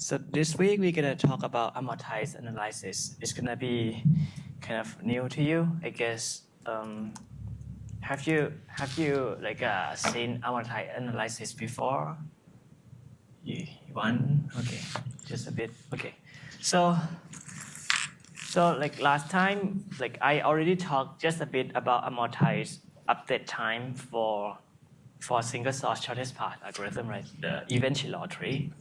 So this week we're gonna talk about amortized analysis. It's gonna be kind of new to you, I guess. Have you like seen amortized analysis before? One? Okay, just a bit. Okay, so like last time, like I already talked just a bit about amortized update time for single source shortest path algorithm, right? The eventual lottery.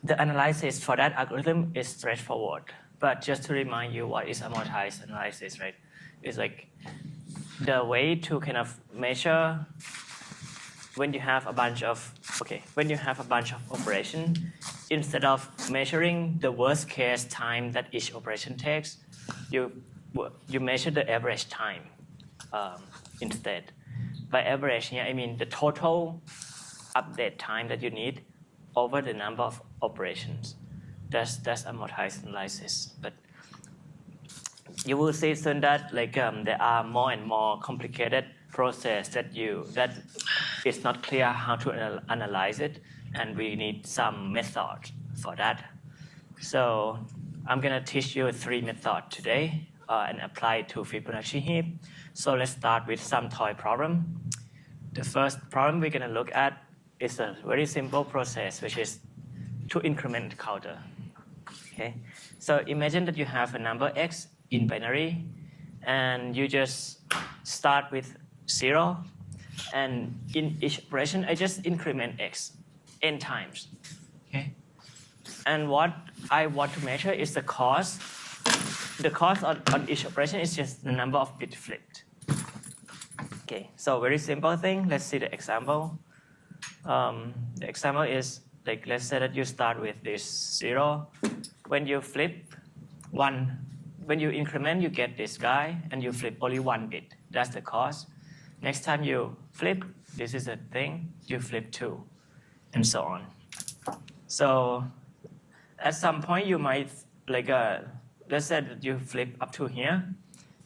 The analysis for that algorithm is straightforward. But just to remind you what is amortized analysis, right? It's like the way to kind of measure when you have a bunch of operations, instead of measuring the worst case time that each operation takes, you measure the average time instead. By average here, I mean the total update time that you need over the number of operations. That's amortized analysis. But you will see soon that like there are more and more complicated process that it's not clear how to analyze it, and we need some method for that. So I'm gonna teach you 3 methods today and apply it to Fibonacci heap. So let's start with some toy problem. The first problem we're gonna look at is a very simple process, which is to increment the counter. Okay, so imagine that you have a number x in binary, and you just start with 0, and in each operation, I just increment x n times. Okay, and what I want to measure is the cost. The cost on each operation is just the number of bits flipped. Okay, so very simple thing. Let's see the example. The example is like, let's say that you start with this 0. When you flip 1, when you increment, you get this guy, and you flip only 1 bit. That's the cost. Next time you flip, this is the thing, you flip 2, and so on. So at some point you might like let's say that you flip up to here.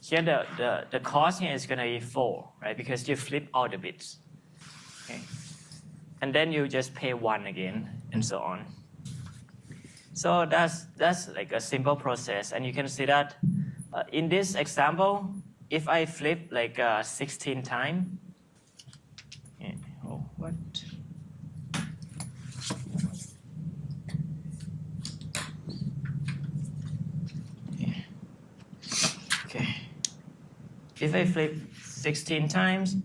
Here the cost here is gonna be 4, right? Because you flip all the bits. Okay. And then you just pay 1 again, and so on. So that's like a simple process, and you can see that in this example, if I flip like 16 times, oh, what? Okay. If I flip 16 times,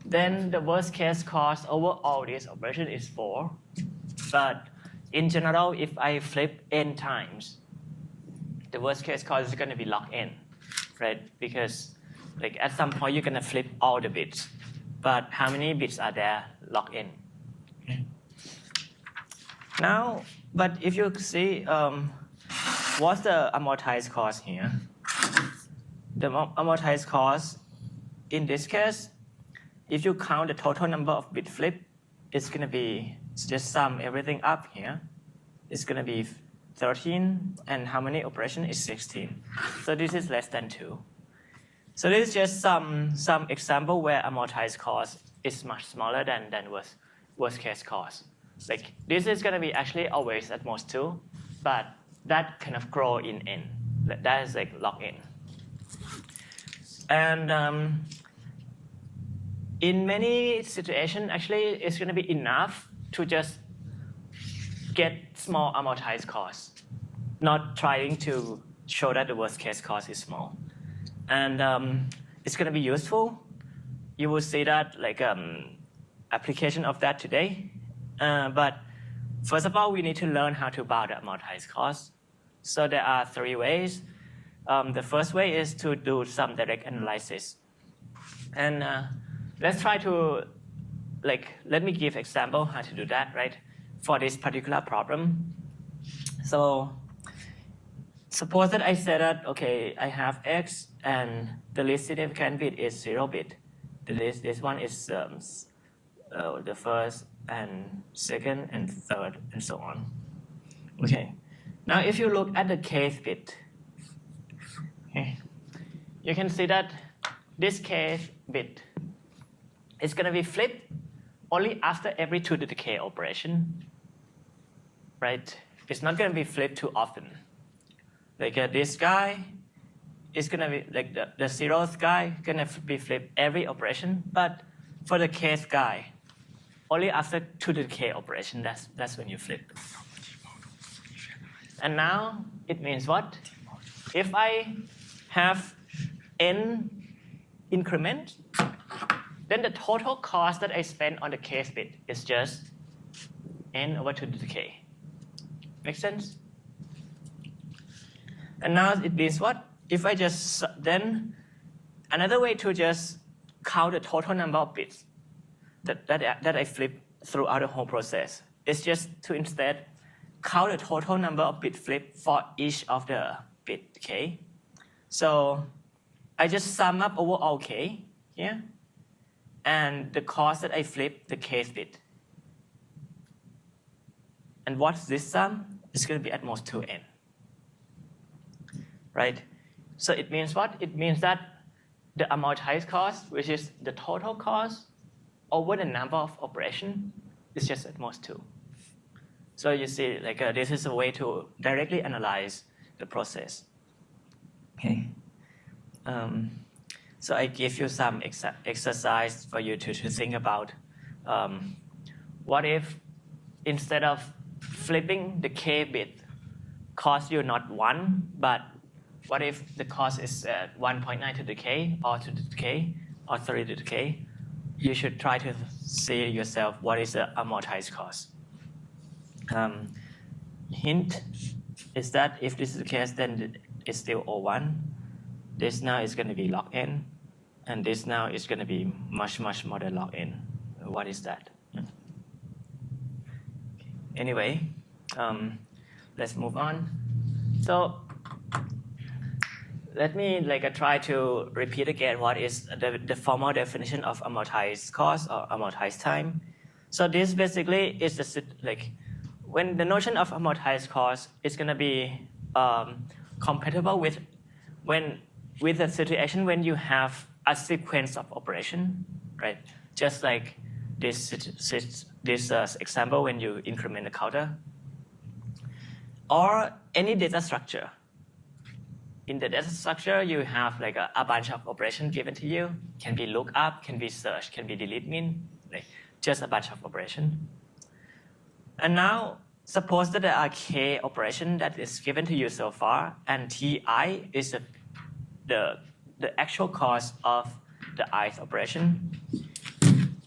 then the worst case cost over all this operation is 4. But in general, if I flip n times, the worst case cost is going to be log n, right? Because like at some point you're going to flip all the bits. But how many bits are there? Log n. Now, but if you see what's the amortized cost here? The amortized cost in this case, if you count the total number of bit flip, it's going to be, just sum everything up here. It's going to be 13, and how many operations is 16. So this is less than 2. So this is just some example where amortized cost is much smaller than worst case cost. Like this is going to be actually always at most 2, but that kind of grow in n. That is like log n. And in many situations, actually, it's going to be enough to just get small amortized costs, not trying to show that the worst case cost is small. And it's going to be useful. You will see that like application of that today. But first of all, we need to learn how to bound the amortized cost. So there are 3 ways. The first way is to do some direct analysis. And let's try to, like, let me give example how to do that, right? For this particular problem. So suppose that I said that, okay, I have x, and the least significant bit is 0 bit. This one is the first and second and third, and so on. Okay. Now if you look at the kth bit, okay, you can see that this kth bit is going to be flipped only after every 2 to the k operation, right? It's not going to be flipped too often. Like this guy is going to be, like the zeroth guy, going to be flipped every operation. But for the case guy, only after 2 to the k operation, that's when you flip. And now it means what? If I have n increment, then the total cost that I spend on the case bit is just n over 2 to the k. Make sense? And now it means what? If I just, then another way to just count the total number of bits that I flip throughout the whole process is just to instead count the total number of bit flip for each of the bit k. So I just sum up over all k here, and the cost that I flip the case bit. And what's this sum? It's going to be at most 2n. Right? So it means what? It means that the amortized cost, which is the total cost over the number of operation, is just at most 2. So you see, like this is a way to directly analyze the process. Okay. So I give you some exercise for you to think about. What if instead of flipping the k bit cost you not 1, but what if the cost is 1.9 to the k, or 2 to the k, or 3 to the k? You should try to see yourself what is the amortized cost. Hint is that if this is the case, then it's still O1. This now is going to be log n, and this now is going to be much more than log n. What is that? Anyway, let's move on. So let me try to repeat again what is the formal definition of amortized cost or amortized time. So this basically is when the notion of amortized cost is going to be compatible with the situation when you have a sequence of operation, right? Just like this example when you increment the counter, or any data structure. In the data structure, you have a bunch of operations given to you. Can be lookup, can be search, can be delete min, just a bunch of operations. And now, suppose that there are k operation that is given to you so far, and ti is the actual cost of the ith operation.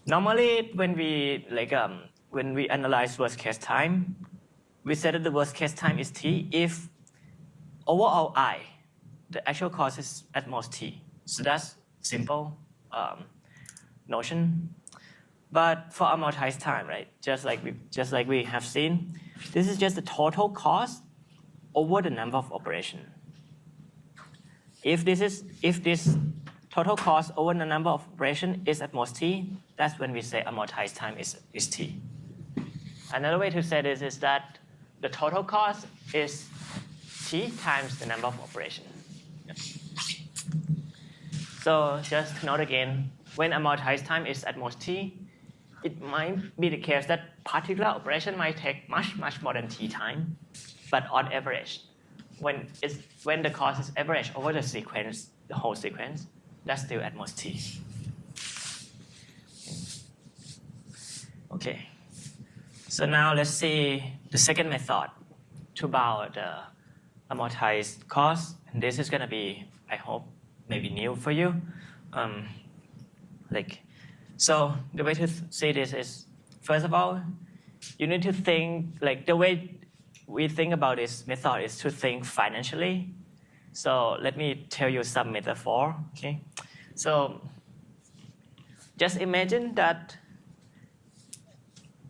Normally, when we analyze worst case time, we said that the worst case time is t if overall I, the actual cost is at most t. So that's simple notion. But for amortized time, right? Just like we have seen, this is just the total cost over the number of operation. If this total cost over the number of operation is at most t, that's when we say amortized time is t. Another way to say this is that the total cost is t times the number of operation. So just note again, when amortized time is at most t, it might be the case that particular operation might take much more than t time, but on average, when the cost is average over the sequence, the whole sequence, that's still at most t. Okay. So now let's see the second method to bound the amortized cost. And this is going to be, I hope, maybe new for you. So the way to see this is, first of all, you need to think, the way we think about this method is to think financially. So let me tell you some metaphor. Okay. So just imagine that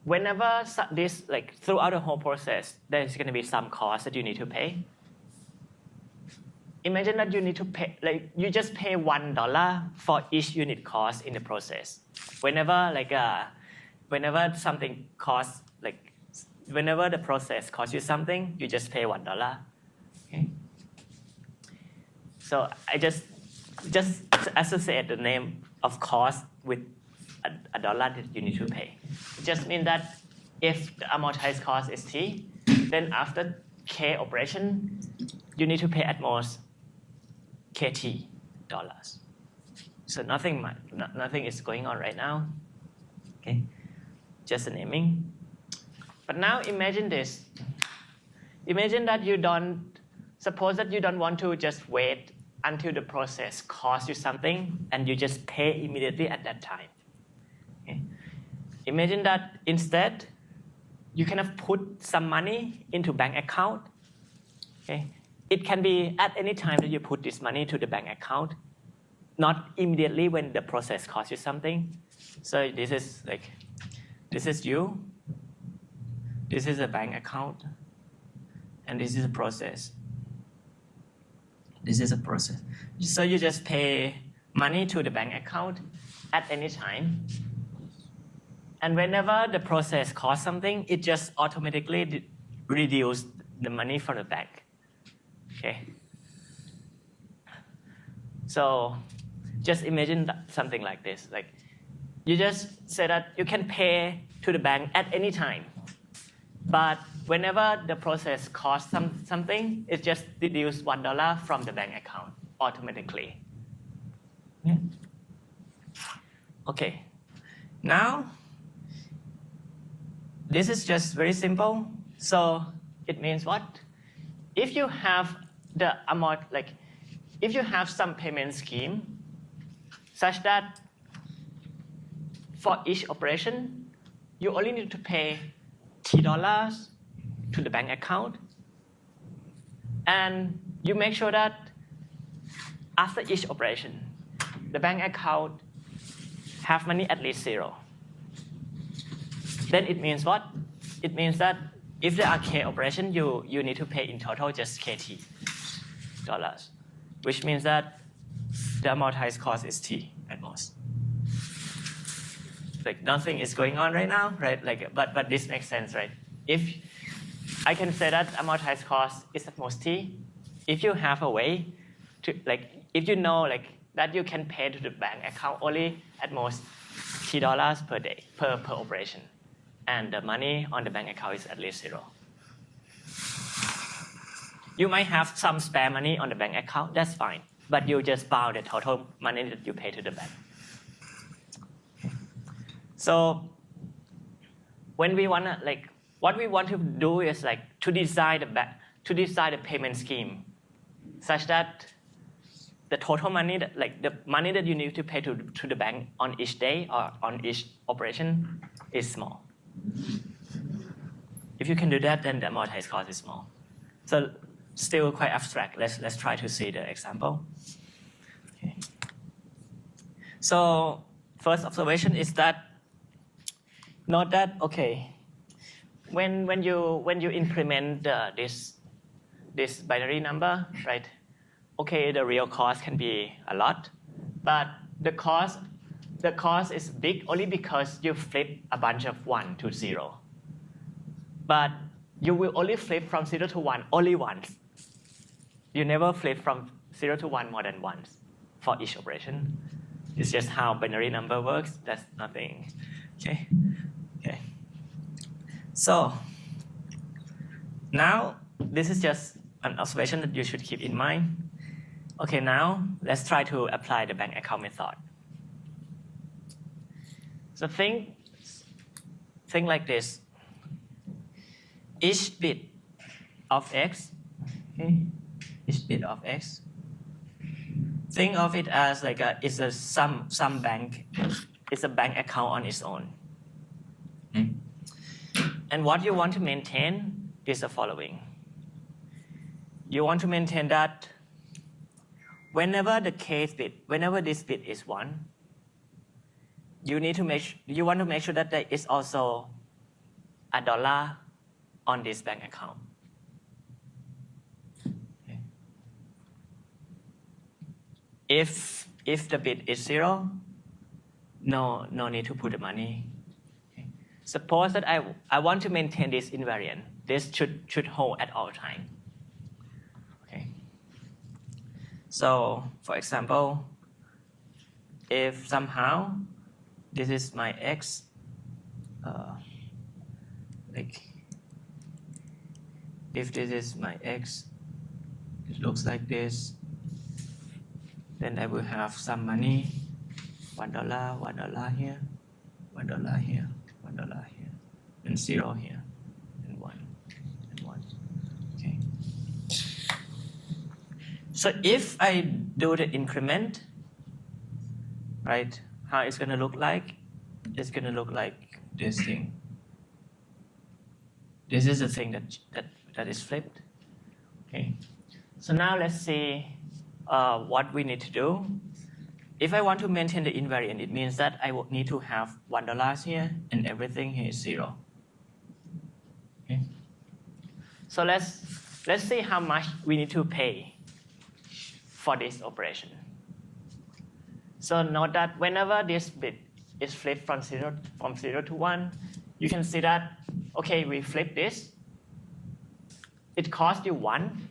whenever this, throughout the whole process, there's going to be some cost that you need to pay. Imagine that you need to pay, you just pay $1 for each unit cost in the process. Whenever, whenever something costs, whenever the process costs you something, you just pay $1. Okay. So I just associate the name of cost with a dollar that you need to pay. It just means that if the amortized cost is t, then after K operation, you need to pay at most KT dollars. So nothing is going on right now. Okay, just a naming. But now imagine this. Imagine that suppose that you don't want to just wait until the process costs you something and you just pay immediately at that time. Okay. Imagine that instead, you kind of put some money into bank account. Okay. It can be at any time that you put this money to the bank account, not immediately when the process costs you something. So this is you. This is a bank account. And this is a process. This is a process. So you just pay money to the bank account at any time. And whenever the process costs something, it just automatically reduces the money from the bank. Okay. So just imagine something like this. Like you just say that you can pay to the bank at any time. But whenever the process costs something, it just deduces $1 from the bank account automatically. Yeah. Okay. Now, this is just very simple. So it means what? If you have the amount, if you have some payment scheme such that for each operation, you only need to pay $T to the bank account, and you make sure that after each operation, the bank account have money at least zero. Then it means what? It means that if there are K operation, you need to pay in total just KT dollars, which means that the amortized cost is T at most. Like nothing is going on right now, right? But this makes sense, right? If I can say that amortized cost is at most T, if you have a way to if you know that you can pay to the bank account only at most $T per day per operation, and the money on the bank account is at least zero. You might have some spare money on the bank account, that's fine, but you just bound the total money that you pay to the bank. So when we want to what we want to do is to design the payment scheme such that the total money the money that you need to pay to the bank on each day or on each operation is small. If you can do that, then the amortized cost is small. So still quite abstract. Let's try to see the example. Okay. So first observation is that note that when you implement this binary number, right? Okay, the real cost can be a lot, but the cost is big only because you flip a bunch of 1 to 0. But you will only flip from 0 to 1 only once. You never flip from 0 to 1 more than once for each operation. It's just how binary number works. That's nothing. Okay. Okay. So now this is just an observation that you should keep in mind. Okay, now let's try to apply the bank account method. So think like this. Each bit of x, okay, each bit of x. Think of it as it's a some bank. It's a bank account on its own. Okay. And what you want to maintain is the following. You want to maintain that whenever this bit is 1, you want to make sure that there is also $1 on this bank account. Okay. If the bit is 0, no need to put the money. Okay. Suppose that I want to maintain this invariant. This should hold at all time. Okay. So for example, if somehow this is my x, if this is my x, it looks like this. Then I will have some money, $1, $1 here, $1 here, $1 here, and 0 here, and 1, and 1. Okay. So if I do the increment, right, how it's going to look like? It's going to look like this thing. This is the thing that is flipped. Okay. So now let's see what we need to do. If I want to maintain the invariant, it means that I need to have $1 here and everything here is 0. Okay. So let's see how much we need to pay for this operation. So note that whenever this bit is flipped from 0 to 1, you can see that, okay, we flip this. It costs you 1,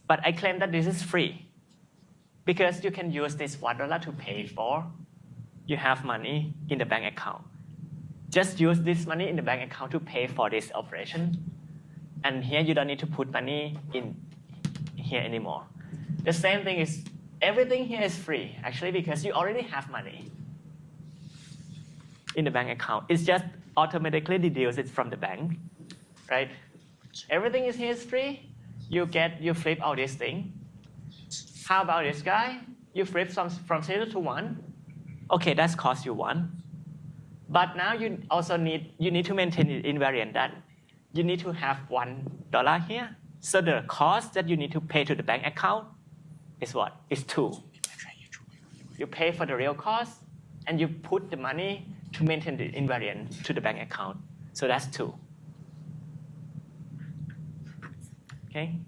but I claim that this is free because you can use this $1 to pay for. You have money in the bank account. Just use this money in the bank account to pay for this operation. And here you don't need to put money in here anymore. The same thing is, everything here is free, actually, because you already have money in the bank account. It's just automatically deduced it from the bank, right? Everything is here is free. You flip all this thing. How about this guy? You flip from 0 to 1. Okay, that's cost you 1. But now you also need to maintain the invariant that you need to have $1 here. So the cost that you need to pay to the bank account is what? Is 2. You pay for the real cost, and you put the money to maintain the invariant to the bank account. So that's 2. Okay.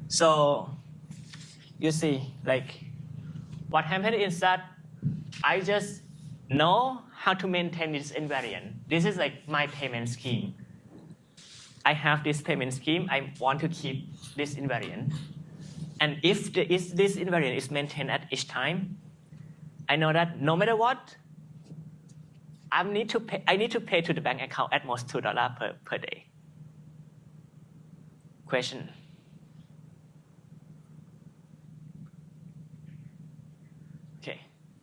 So you see, like, what happened is that I just know how to maintain this invariant. This is like my payment scheme. I have this payment scheme. I want to keep this invariant. And if this invariant is maintained at each time, I know that no matter what, I need to pay to the bank account at most $2 per day. Question? Okay,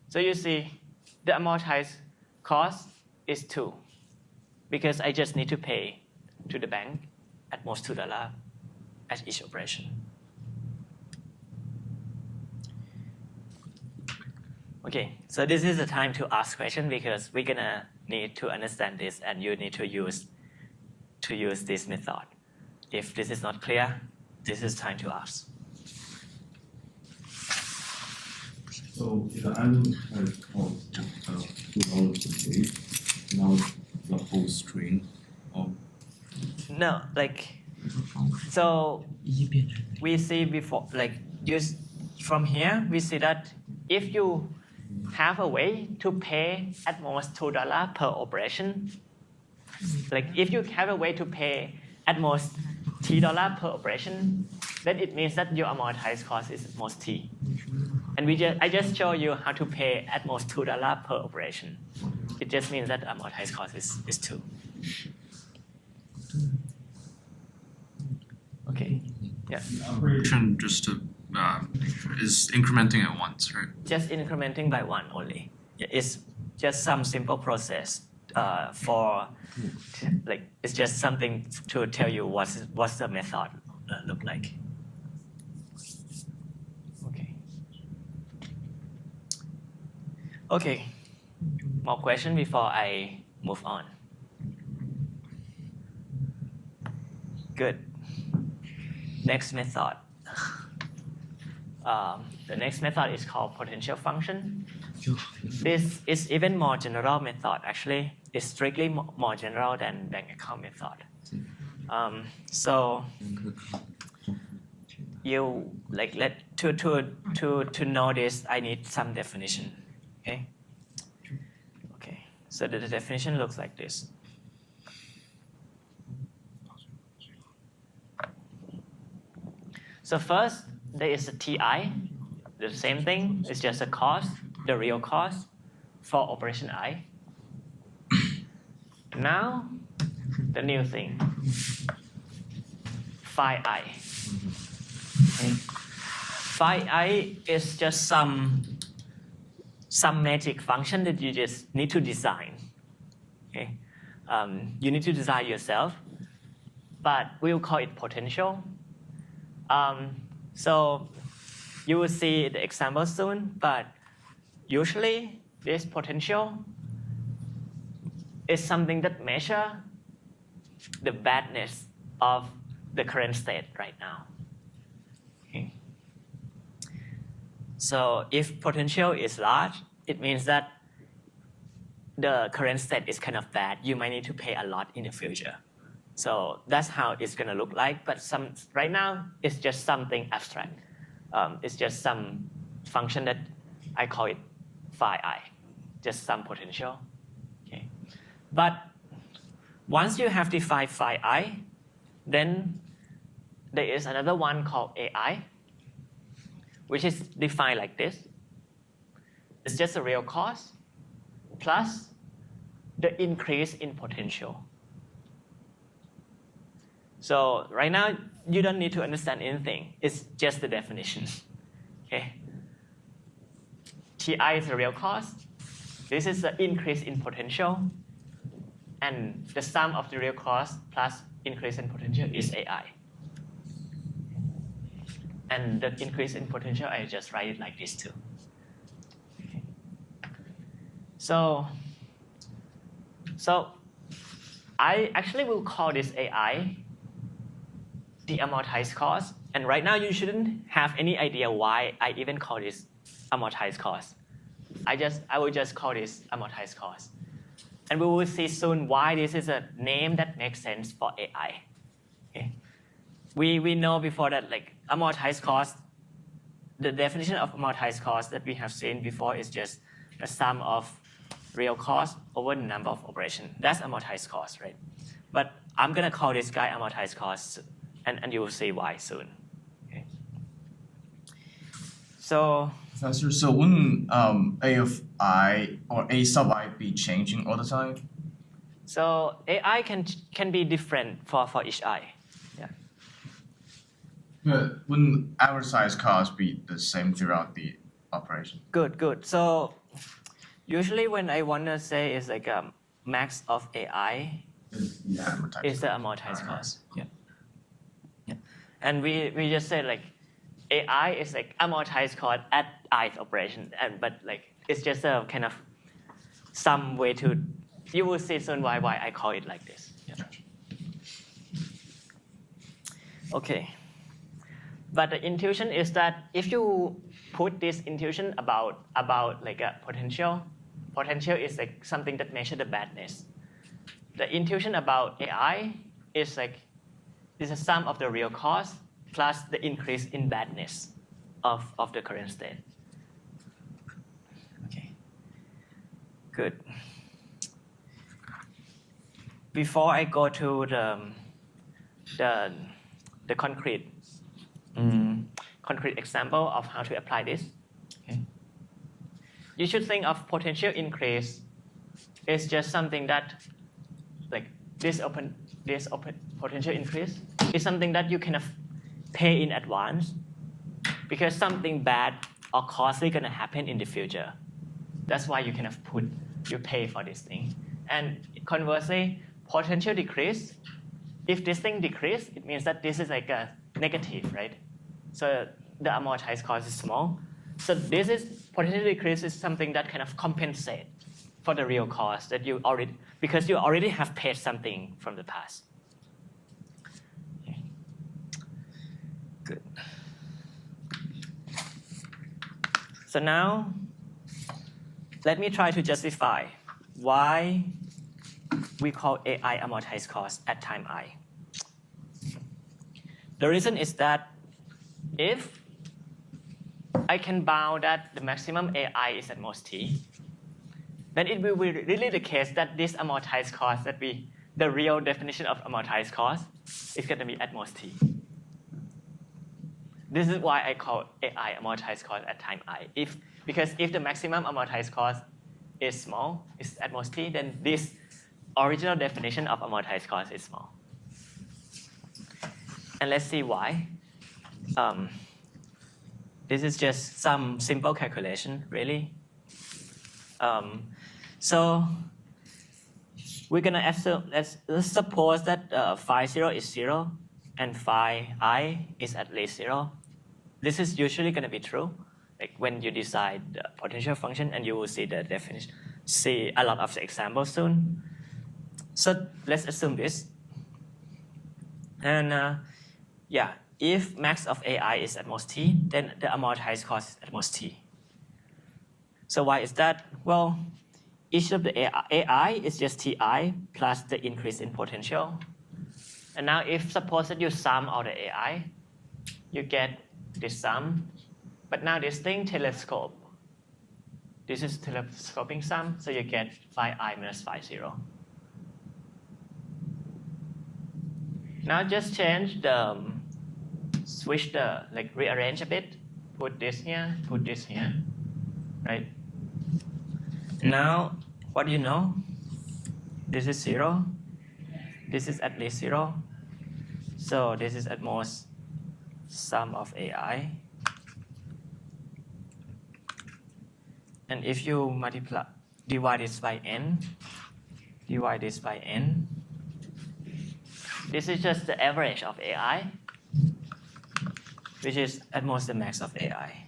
so you see the amortized cost is 2 because I just need to pay to the bank at most $2 at each operation. Okay, so this is the time to ask questions because we're gonna need to understand this, and you need to use this method. If this is not clear, this is time to ask. So the annual has cost $2 per day. Now the whole string of No, like, so we see before, like, use from here we see that if you have a way to pay at most $2 per operation, like if you have a way to pay at most $3 per operation, then it means that your amortized cost is at most T. And I just show you how to pay at most $2 per operation. It just means that amortized cost is 2. Okay. Yeah. Operation just to is incrementing at once, right? Just incrementing by 1 only. It's just some simple process for, like, it's just something to tell you what's the method look like. Okay. Okay. More question before I move on. Good. Next method. The next method is called potential function. This is even more general method. Actually, it's strictly more general than bank account method. So you like to know this, I need some definition. Okay. Okay. So the definition looks like this. So first, there is a TI. The same thing. It's just a cost, the real cost for operation I. Now, the new thing. phi I. Okay. Phi I is just some magic function that you just need to design. Okay. You need to design yourself, but we'll call it potential. So you will see the example soon, but usually this potential is something that measures the badness of the current state right now. Okay. So if potential is large, it means that the current state is kind of bad. You might need to pay a lot in the future. So that's how it's going to look like. But right now, it's just something abstract. It's just some function that I call it phi I, just some potential. Okay. But once you have defined phi I, then there is another one called AI, which is defined like this. It's just a real cost plus the increase in potential. So right now, you don't need to understand anything. It's just the definition. Okay. TI is the real cost. This is the increase in potential. And the sum of the real cost plus increase in potential is AI. And the increase in potential, I just write it like this too. Okay. So I actually will call this AI the amortized cost. And right now, you shouldn't have any idea why I even call this amortized cost. I will just call this amortized cost. And we will see soon why this is a name that makes sense for AI. Okay. We know before that like amortized cost, the definition of amortized cost that we have seen before is just the sum of real cost over the number of operations. That's amortized cost, right? But I'm going to call this guy amortized cost, and you will see why soon. Okay. So, Professor, so wouldn't A of I or A sub I be changing all the time? so AI can be different for each I. Yeah. But wouldn't amortized cost be the same throughout the operation? Good. So usually when I want to say it's like a max of AI Yeah, amortized. is the amortized cost. Yeah. And we just say like AI is like amortized cost at ith operation, but like it's just a kind of some way to. You will see soon why I call it like this. Yeah. Okay. But the intuition is that if you put this intuition about like a potential is like something that measures the badness. The intuition about AI is like is a sum of the real cost plus the increase in badness of the current state. Okay. Good. Before I go to the concrete example of how to apply this, okay. You should think of potential increase is just something that like this potential increase is something that you kind of pay in advance because something bad or costly going to happen in the future. That's why you kind of you pay for this thing. And conversely, potential decrease, if this thing decrease, it means that this is like a negative, right? So the amortized cost is small. So this is potential decrease is something that kind of compensate for the real cost that you already, because you already have paid something from the past. Okay. Good. So now, let me try to justify why we call AI amortized cost at time I. The reason is that if I can bound that the maximum AI is at most t, then it will be really the case that this amortized cost the real definition of amortized cost is going to be at most t. This is why I call AI amortized cost at time I. Because if the maximum amortized cost is small, is at most t, then this original definition of amortized cost is small. And let's see why. This is just some simple calculation, really. So we're gonna assume, let's suppose that phi 0 is 0 and phi I is at least 0. This is usually gonna be true, like when you decide the potential function, and you will see the definition, see a lot of the examples soon. So let's assume this. And yeah, if max of AI is at most t, then the amortized cost is at most t. So why is that? Well, each of the AI is just ti plus the increase in potential. And now if suppose that you sum all the AI, you get this sum. But now this thing telescope. This is telescoping sum, so you get phi I minus phi 0. Now just change the, switch the, like rearrange a bit. Put this here, put this here, right? Now, what do you know? This is 0. This is at least 0. So this is at most sum of AI. And if you multiply, divide this by n, divide this by n, this is just the average of AI, which is at most the max of AI.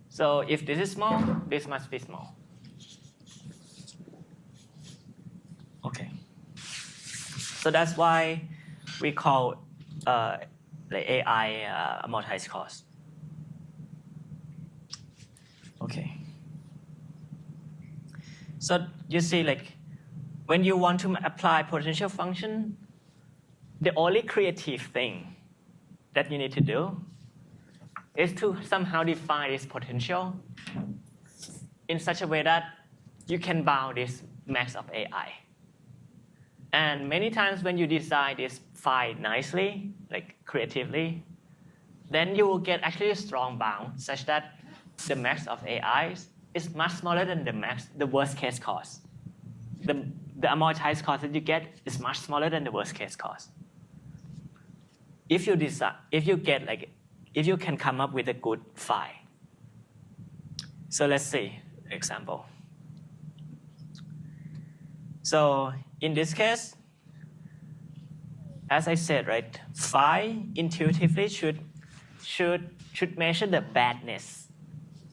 So if this is small, this must be small. Okay. So that's why we call the AI amortized cost. Okay. So you see, like, when you want to apply potential function, the only creative thing that you need to do is to somehow define this potential in such a way that you can bound this max of AI. And many times when you design this phi nicely, like creatively, then you will get actually a strong bound such that the max of AI is much smaller than the worst case cost. The amortized cost that you get is much smaller than the worst case cost. If you can come up with a good phi. So let's see example. So in this case, as I said, right, phi intuitively should measure the badness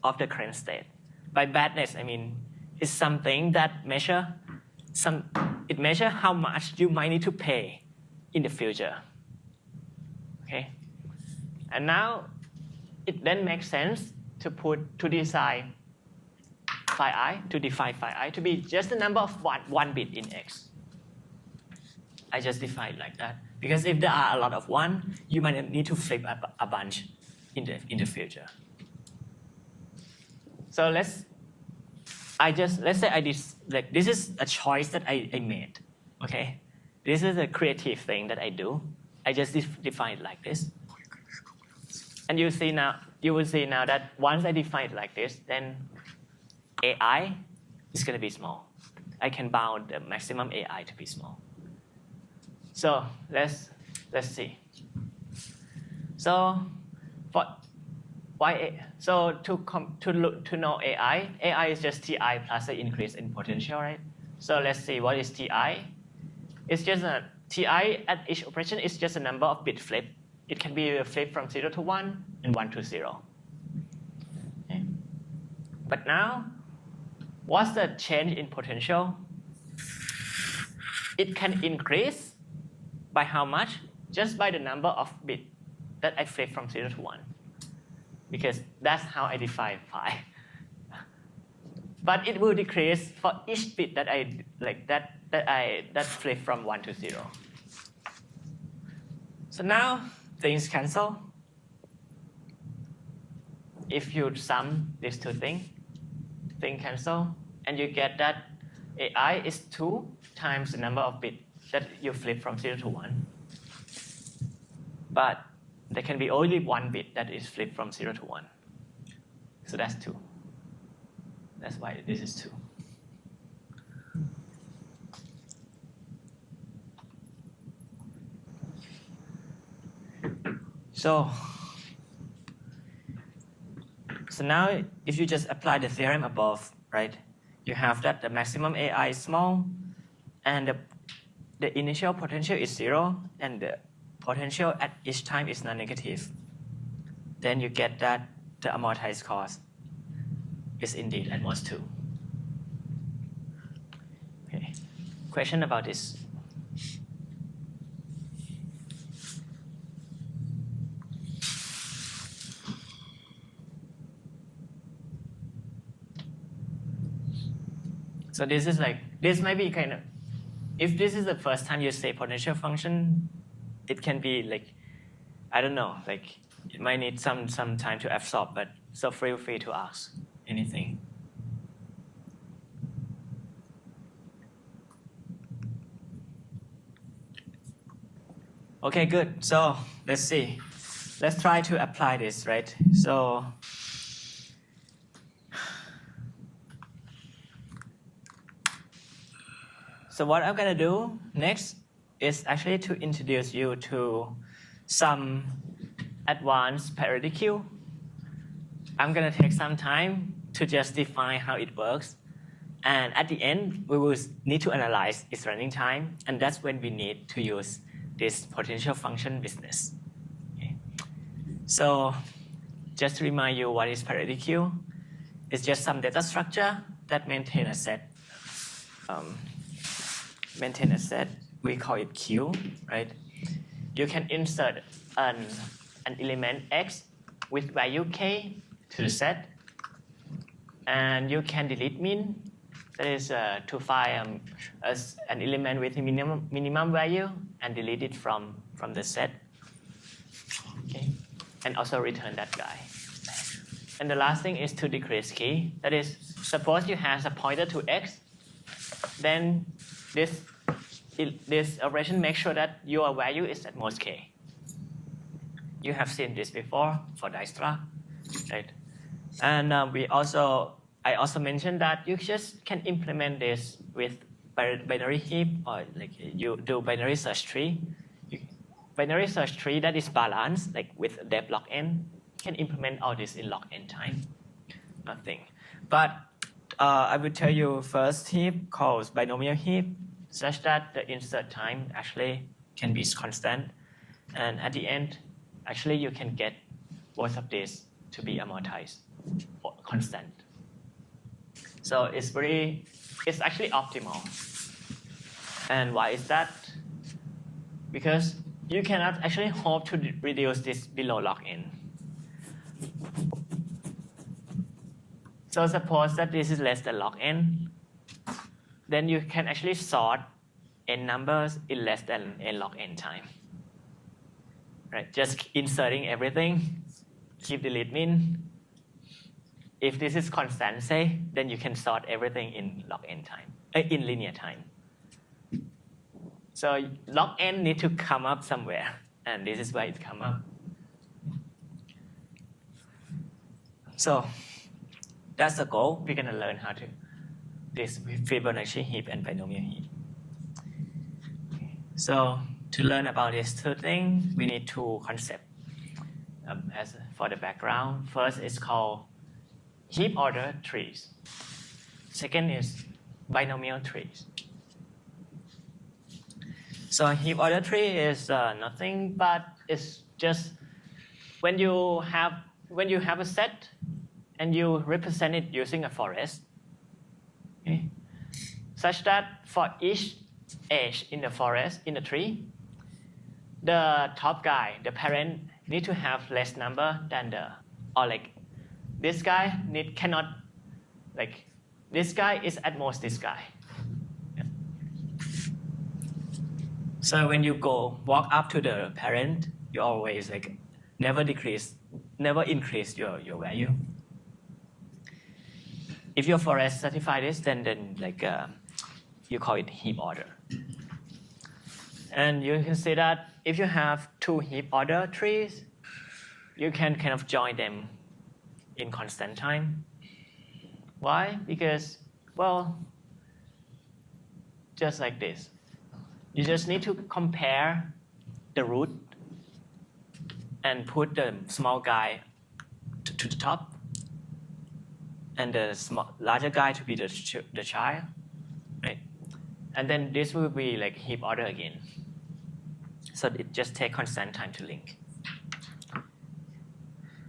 of the current state. By badness, I mean it's something that measures how much you might need to pay in the future. Okay, and now it then makes sense to define phi I to be just the number of one bit in X. I just define it like that because if there are a lot of 1, you might need to flip a bunch in the future. So let's say this is a choice that I made. Okay, this is a creative thing that I do. I just define it like this. And you will see now that once I define it like this, then AI is going to be small. I can bound the maximum AI to be small. So let's see. So to know AI is just Ti plus the increase in potential, right? So let's see what is Ti. It's just Ti at each operation is just a number of bit flip. It can be a flip from 0 to 1 and 1 to 0. Okay. But now, what's the change in potential? It can increase by how much? Just by the number of bits that I flip from 0 to 1. Because that's how I define phi. But it will decrease for each bit that I flip from 1 to 0. So now things cancel. If you sum these two things cancel, and you get that AI is 2 times the number of bits that you flip from 0 to 1. But there can be only 1 bit that is flipped from 0 to 1. So that's 2. That's why this is 2. So now if you just apply the theorem above, right, you have that the maximum AI is small and the initial potential is 0 and the potential at each time is non-negative. Then you get that the amortized cost is indeed at most 2. Okay. Question about this? So this is like, this might be kind of, if this is the first time you say potential function, it can be like, I don't know, like it might need some time to absorb, but so feel free to ask anything. Okay, good. So let's see. Let's try to apply this, right? So what I'm gonna do next is actually to introduce you to some advanced periodic queue. I'm gonna take some time to just define how it works. And at the end, we will need to analyze its running time. And that's when we need to use this potential function business. Okay. So just to remind you what is periodic queue, it's just some data structure that maintain a set. We call it Q, right? You can insert an element X with value K to the set, and you can delete min, that is to find an element with a minimum value and delete it from the set, okay? And also return that guy. And the last thing is to decrease key, that is, suppose you have a pointer to X, then this operation makes sure that your value is at most K. You have seen this before for Dijkstra, right? And I also mentioned that you just can implement this with binary heap, or like you do binary search tree. Binary search tree that is balanced, like with depth log n, can implement all this in log n time. Nothing. But I will tell you first heap called binomial heap, such that the insert time actually can be constant. And at the end, actually you can get both of these to be amortized or constant. So it's actually optimal. And why is that? Because you cannot actually hope to reduce this below log n. So suppose that this is less than log n, then you can actually sort n numbers in less than n log n time. Right? Just inserting everything, keep delete min. If this is constant, say, then you can sort everything in log n time, in linear time. So log n need to come up somewhere, and this is why it come up. So that's the goal. We're gonna learn how to this Fibonacci heap and binomial heap. So to learn about these two things, we need two concepts. As for the background, first is called heap order trees. Second is binomial trees. So heap order tree is nothing but it's just when you have a set and you represent it using a forest, okay, such that for each edge in the forest, in the tree, the top guy, the parent, need to have less number than this guy this guy is at most this guy. Yeah. So when you walk up to the parent, you always never increase your value. If your forest certify this, then you call it heap order. And you can see that if you have two heap order trees, you can kind of join them in constant time. Why? Because, well, just like this. You just need to compare the root and put the small guy to the top, and the larger guy to be the child, right? And then this will be like heap order again. So it just takes constant time to link.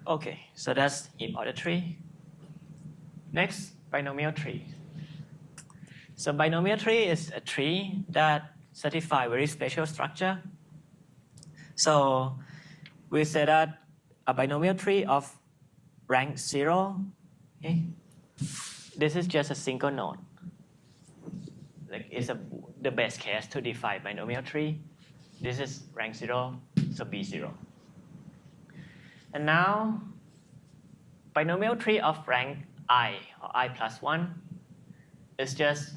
Okay, so that's heap order tree. Next, binomial tree. So binomial tree is a tree that satisfies very special structure. So we say that a binomial tree of rank 0, okay, this is just a single node. Like it's the best case to define binomial tree. This is rank 0, so B0. And now, binomial tree of rank I, or I plus 1, is just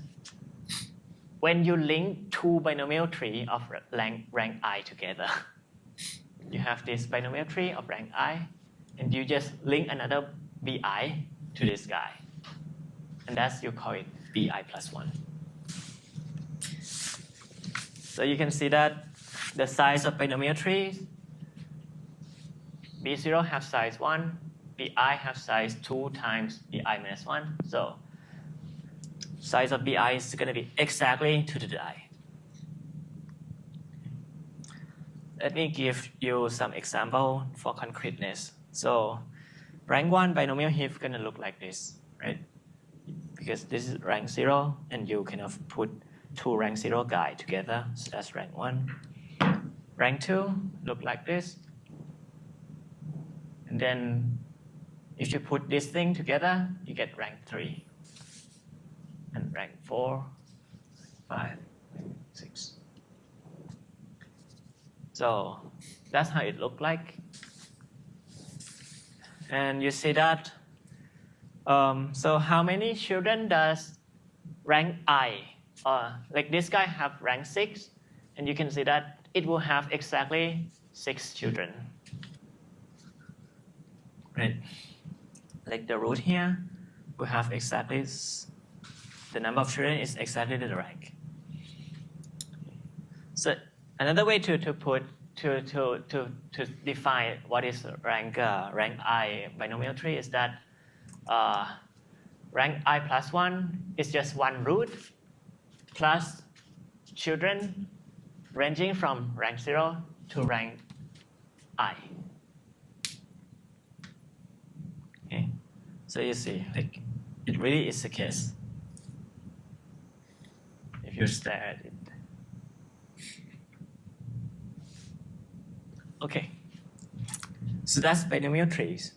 when you link two binomial tree of rank I together. You have this binomial tree of rank I, and you just link another BI to this guy. And that's, you call it BI plus 1. So you can see that the size of binomial trees, B0 have size 1, BI have size 2 times BI minus 1. So size of BI is going to be exactly 2 to the I. Let me give you some example for concreteness. So rank 1 binomial heap is going to look like this, right? Because this is rank 0, and you kind of put two rank 0 guy together, so that's rank 1. Rank 2 look like this. And then if you put this thing together, you get rank 3. And rank 4, 5, 6. So that's how it looked like. And you see that, so how many children does rank I, like this guy have rank 6, and you can see that it will have exactly 6 children. Right? Like the root here will have exactly, the number of children is exactly the rank. So another way to define what is rank I binomial tree is that rank I plus 1 is just one root plus children ranging from rank 0 to rank I. Okay, so you see, like it really is the case. If you stare at it. Okay, so that's binomial trees.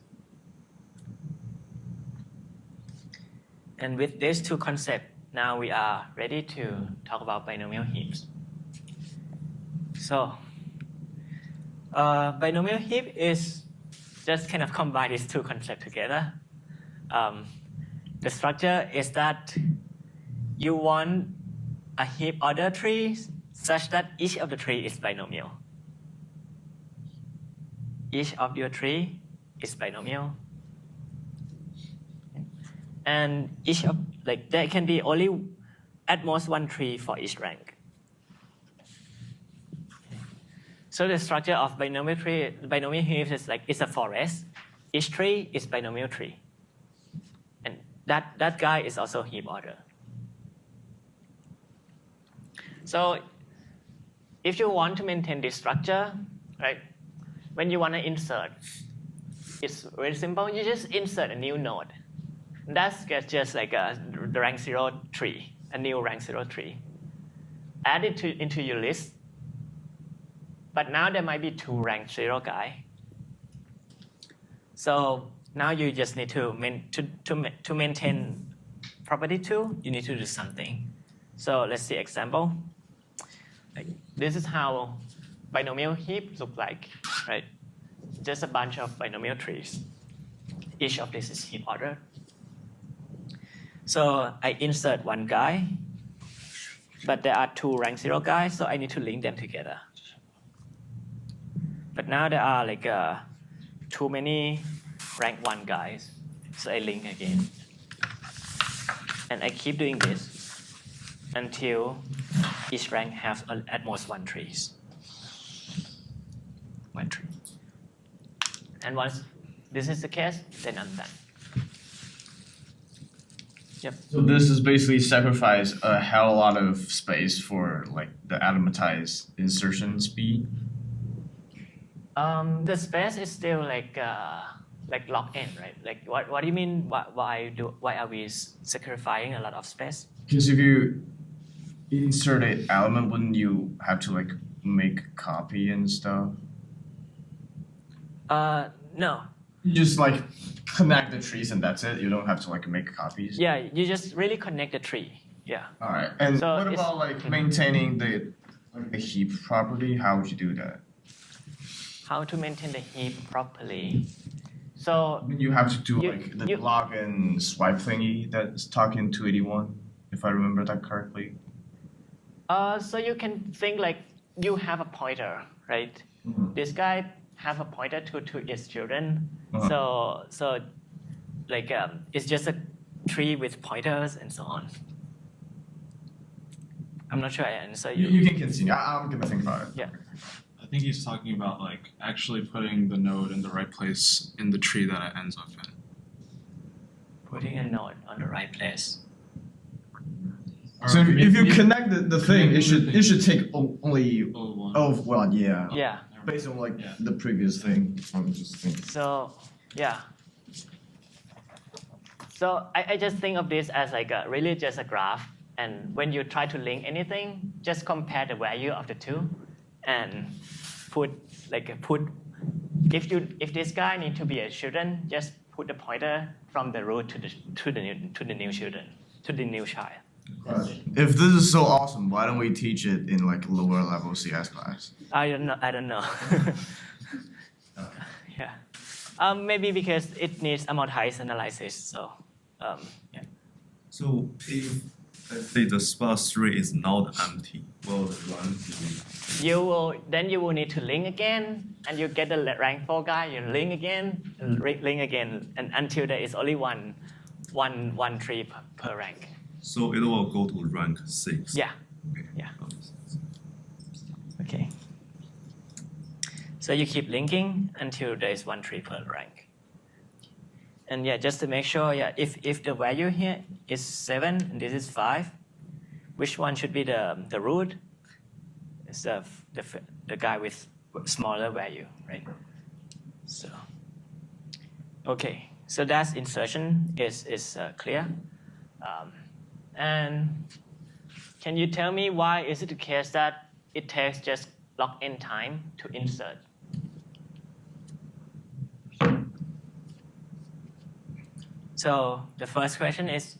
And with these two concepts, now we are ready to talk about binomial heaps. So, binomial heap is just kind of combine these two concepts together. The structure is that you want a heap order tree such that each of the tree is binomial. Each of your tree is binomial. And each of, like, there can be only at most one tree for each rank. So the structure of binomial tree, binomial heaps is like, it's a forest. Each tree is binomial tree. And that guy is also heap order. So if you want to maintain this structure, right, when you want to insert, it's very simple. You just insert a new node. That's just like the rank 0 tree, a new rank 0 tree. Add it into your list. But now there might be 2 rank 0 guy. So now you just need to maintain property 2, you need to do something. So let's see example. Like, this is how binomial heap look like, right? Just a bunch of binomial trees. Each of this is heap order. So I insert one guy, but there are 2 rank 0 guys, so I need to link them together. But now there are like too many rank 1 guys, so I link again. And I keep doing this until each rank has at most 1 tree. 1 tree. And once this is the case, then I'm done. Yep. So this is basically sacrifice a hell of a lot of space for like the amortized insertion speed. The space is still like locked in, right? Like what do you mean? Why are we sacrificing a lot of space? Because if you insert an element, wouldn't you have to like make a copy and stuff? No. You just like connect the trees and that's it. You don't have to like make copies. Yeah, you just really connect the tree. Yeah. All right. And So what it's- about like maintaining the heap property? How would you do that? How to maintain the heap properly? So You have to do You- like the you- log and swipe thingy that's talking 281, if I remember that correctly. so you can think like you have a pointer, right? This guy have a pointer to its children. So like it's just a tree with pointers and so on. I'm not sure I answer you. You can continue. I'm gonna think about it. Yeah. I think he's talking about like actually putting the node in the right place in the tree that it ends up in. Putting a node on the right place. So if you connect the thing, it connecting the should take only one. yeah. Yeah. Based on like Yeah. the previous thing. I'm just thinking. So yeah. So I just think of this as like really just a graph. And when you try to link anything, just compare the value of the two, and put if this guy need to be a children, just put the pointer from the root to the new children, to the new child. If this is so awesome, why don't we teach it in like lower level CS class? I don't know. Yeah. Maybe because it needs amortized analysis. So yeah. So if let's say the sparse tree is not empty, will the rank be? You will need to link again, and you get the rank 4 guy. You link again, and link again, and until there is only one tree per rank. So it will go to rank 6. Yeah. Okay. Yeah. Okay. So you keep linking until there is one tree per rank. And yeah, just to make sure, yeah, if the value here is 7 and this is 5, which one should be the root? It's the guy with smaller value, right? So okay, so that's insertion is clear. And can you tell me why is it the case that it takes just log-in time to insert? So the first question is,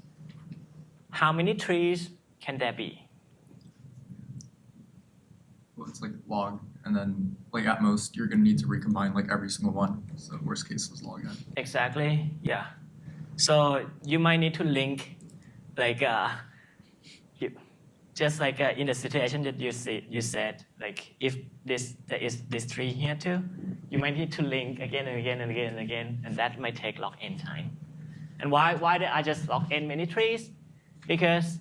how many trees can there be? Well, it's like log, and then like at most you're gonna need to recombine like every single one. So worst case is log n. Exactly, yeah. So you might need to link, like, just like in the situation that you said, like if there is this tree here too, you might need to link again and again and again and again, and that might take log-in time. And why did I just log in many trees? Because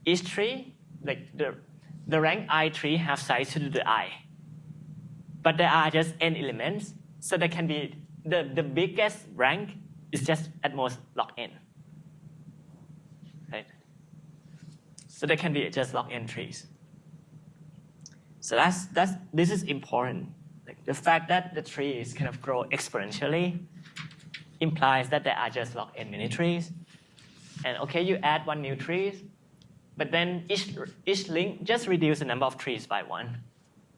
each tree, like the rank I tree have size to the I. But there are just n elements, so there can be the biggest rank is just at most log-in. Right? So there can be just log-in trees. So this is important. Like the fact that the trees kind of grow exponentially implies that there are just log-in many trees. And okay, you add one new tree, but then each link just reduce the number of trees by 1.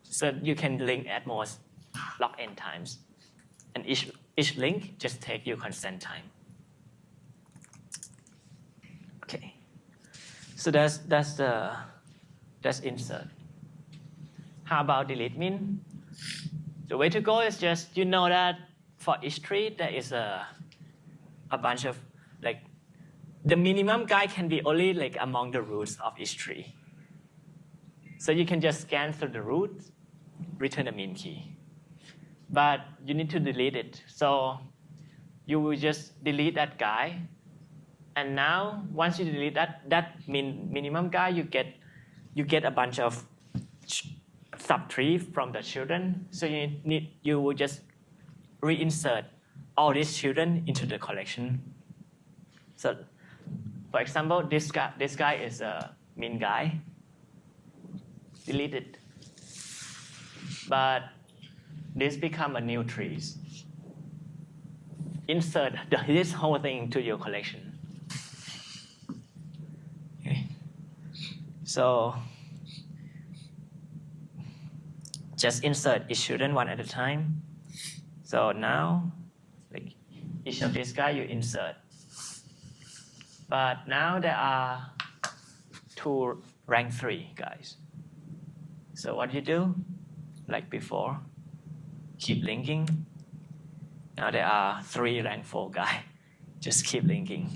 So you can link at most log-n times. And each link just take you constant time. Okay. So that's insert. How about delete min? The way to go is just you know that for each tree there is a bunch of like the minimum guy can be only like among the roots of each tree. So you can just scan through the roots, return the min key. But you need to delete it. So you will just delete that guy. And now once you delete that minimum guy, you get a bunch of subtree from the children. So you will just reinsert all these children into the collection. So, for example, this guy is a mean guy. Delete it. But this become a new trees. Insert this whole thing to your collection. Okay. So just insert each student one at a time. So now, like each of these guys you insert. But now there are 2 rank 3 guys. So what you do, like before, keep linking. Now there are 3 rank 4 guys. Just keep linking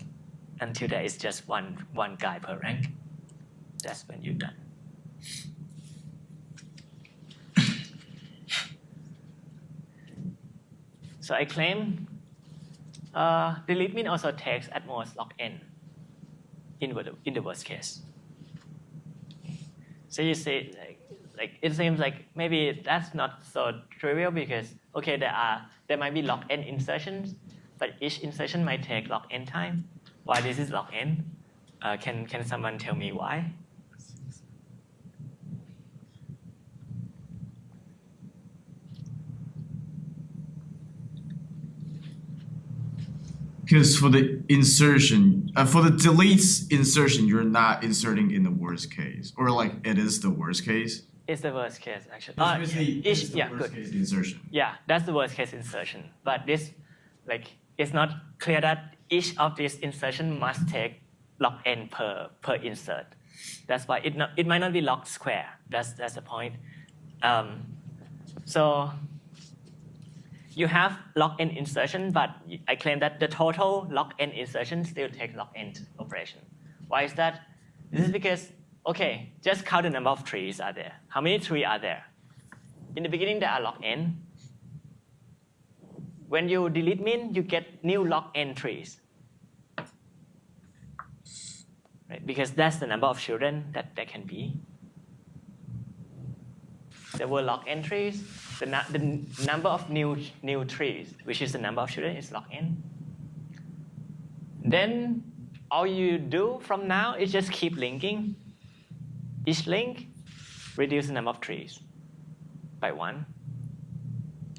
until there is just one guy per rank. That's when you're done. So I claim delete min also takes at most log n in the worst case. So you say like it seems like maybe that's not so trivial because okay there might be log n insertions, but each insertion might take log n time. Why this is log n? Can someone tell me why? Because for the insertion, for the delete insertion, you're not inserting in the worst case, or like it is the worst case. It's the worst case actually. It's the worst good. case insertion. Yeah, that's the worst case insertion. But this, like, it's not clear that each of these insertion must take log n per insert. That's why it might not be log square. That's the point. So you have log n insertion, but I claim that the total log n insertion still takes log n operation. Why is that? This is because, okay, just count the number of trees are there. How many trees are there? In the beginning, there are log n. When you delete min, you get new log n trees. Right? Because that's the number of children that there can be. There were log n trees. The number of new trees, which is the number of children, is log n. Then all you do from now is just keep linking. Each link reduce the number of trees by 1.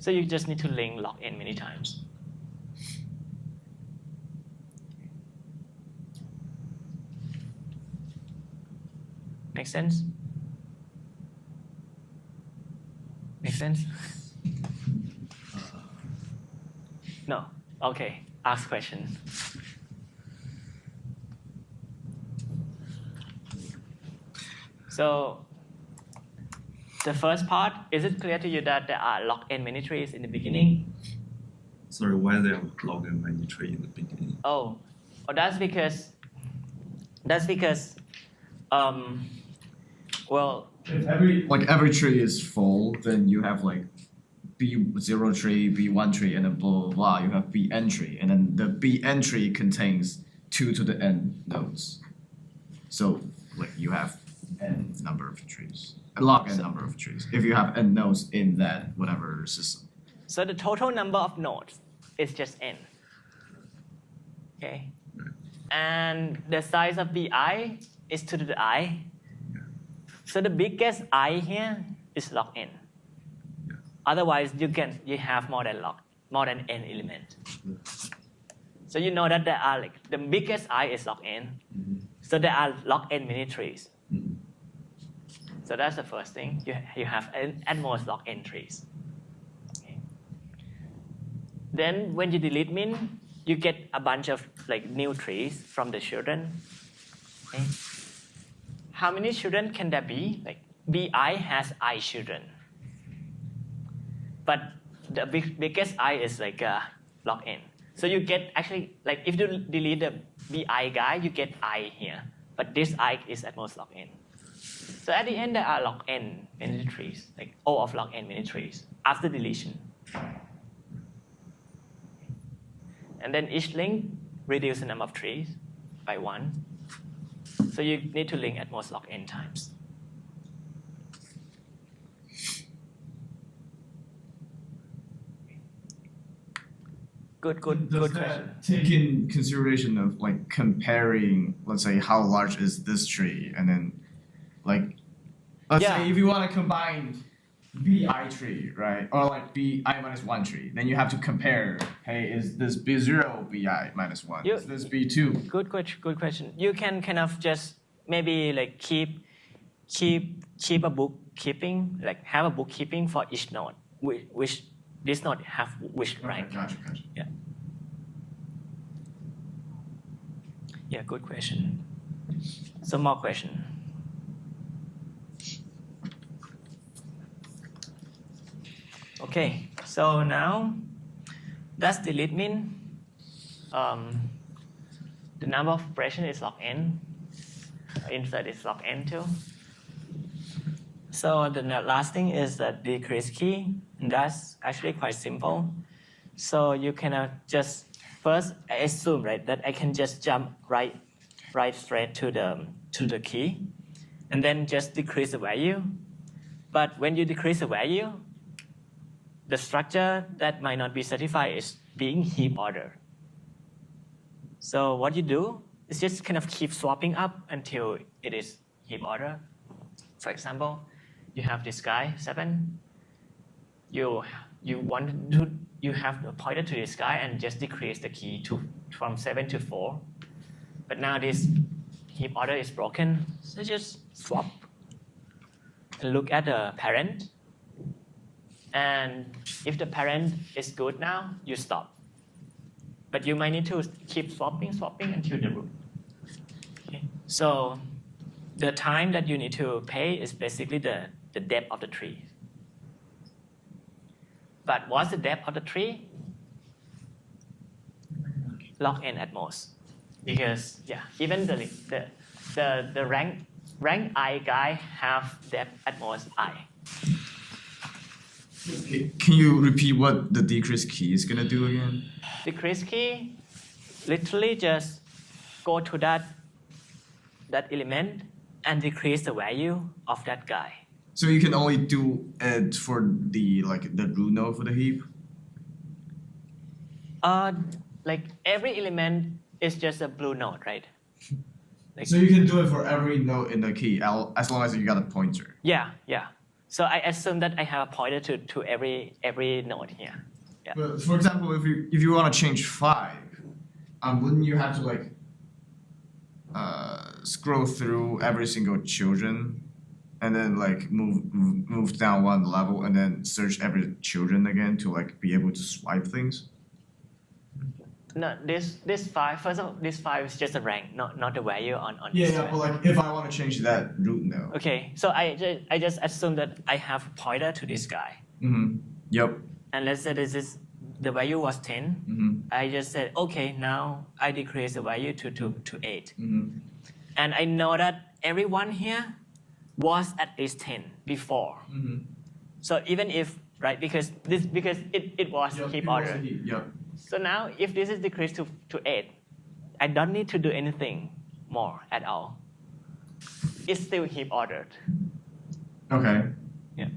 So you just need to link log n many times. Make sense? Make sense? No? Okay, ask question. So the first part, is it clear to you that there are log n many trees in the beginning? Sorry, why there are log n many tree in the beginning? Oh, that's because well, If every tree is full, then you have like B0 tree, B1 tree, and then blah blah blah. You have Bn tree, and then the Bn tree contains 2 to the n nodes. So like you have n number of trees, log n number of trees. If you have n nodes in that whatever system. so the total number of nodes is just n. Okay, and the size of bi is 2 to the I. So the biggest I here is log n. Otherwise, you have more than n element. So you know that there are like the biggest I is log n. So there are log n many trees. So that's the first thing. You have at most log n trees. Okay. Then when you delete min, you get a bunch of like new trees from the children. Okay. How many children can there be? Like bi has I children, but the biggest I is like log n. So you get actually like if you delete the bi guy, you get I here, but this I is at most log n. So at the end there are log n many trees, like O of log n many trees after deletion. And then each link reduce the number of trees by 1. So you need to link at most log n times. Good Does question. that take in consideration of like comparing, let's say, how large is this tree, and then like, let's Yeah. say if you want to combine bi tree, right, or like bi minus 1 tree, then you have to compare. Hey, is this b0 bi minus 1? Is this b2? Good question. You can kind of just maybe like keep a bookkeeping, like have a bookkeeping for each node, which this node have which rank. Okay, gotcha. Yeah. Yeah, good question. Some more question. Okay, so now does delete mean the number of operation is log n, insert is log n too. So the last thing is the decrease key. That's actually quite simple. So you cannot just first assume, right, that I can just jump right straight to the key, and then just decrease the value. But when you decrease the value, the structure that might not be satisfied is being heap ordered. So what you do is just kind of keep swapping up until it is heap order. For example, you have this guy 7. You have a pointer to this guy and just decrease the key from 7 to 4. But now this heap order is broken, so just swap and look at the parent. And if the parent is good now, you stop. But you might need to keep swapping until the root. Okay. So the time that you need to pay is basically the depth of the tree. But what's the depth of the tree? Log n at most. Because even the rank I guy have depth at most I. Can you repeat what the decrease key is gonna do again? Decrease key literally just go to that element and decrease the value of that guy. So you can only do it for the root node for the heap? Like every element is just a blue node, right? Like, So you can do it for every node in the key as long as you got a pointer. Yeah. So I assume that I have a pointer to every node here. Yeah. But for example, if you want to change 5, wouldn't you have to scroll through every single children, and then move down one level, and then search every children again to be able to swipe things? No, this 5. First of all, this 5 is just a rank, not the value on. Yeah, but if I want to change that root node. Okay, so I just assume that I have a pointer to this guy. Mm-hmm. Yep. And let's say the value was 10. Mm-hmm. I just said, okay, now I decrease the value to 8. Mm-hmm. And I know that everyone here was at least 10 before. Mm-hmm. So even if, right, because it was heap order. Yep. So now if this is decreased to 8, I don't need to do anything more at all. It's still heap ordered. Okay. Yeah.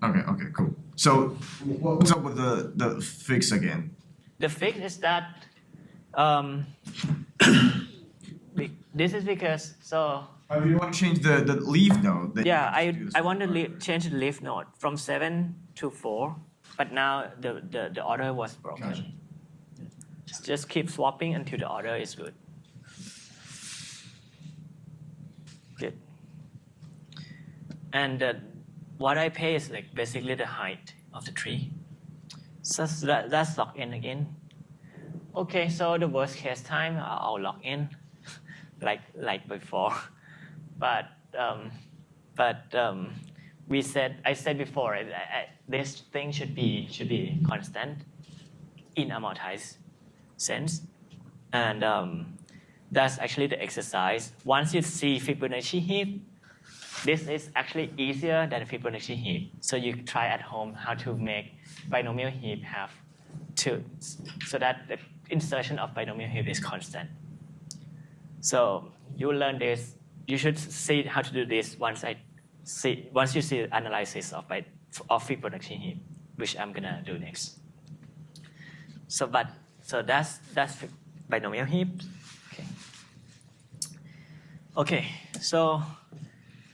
Okay, cool. So what's up with the fix again? The fix is that this is because If you want to change the leaf node, then yeah, you have to do this I want to part. change the leaf node from 7 to 4, but now the order was broken. Gotcha. Just keep swapping until the order is good. Good. And what I pay is basically the height of the tree. So that's log in again. Okay, so the worst case time I'll log in like before, but I said before this thing should be constant in amortized sense, and that's actually the exercise. Once you see Fibonacci heap, this is actually easier than Fibonacci heap. So you try at home how to make binomial heap have two, so that the insertion of binomial heap is constant. So you learn this. You should see how to do this once you see analysis of Fibonacci heap. which I'm gonna do next. So that's binomial heaps. Okay, so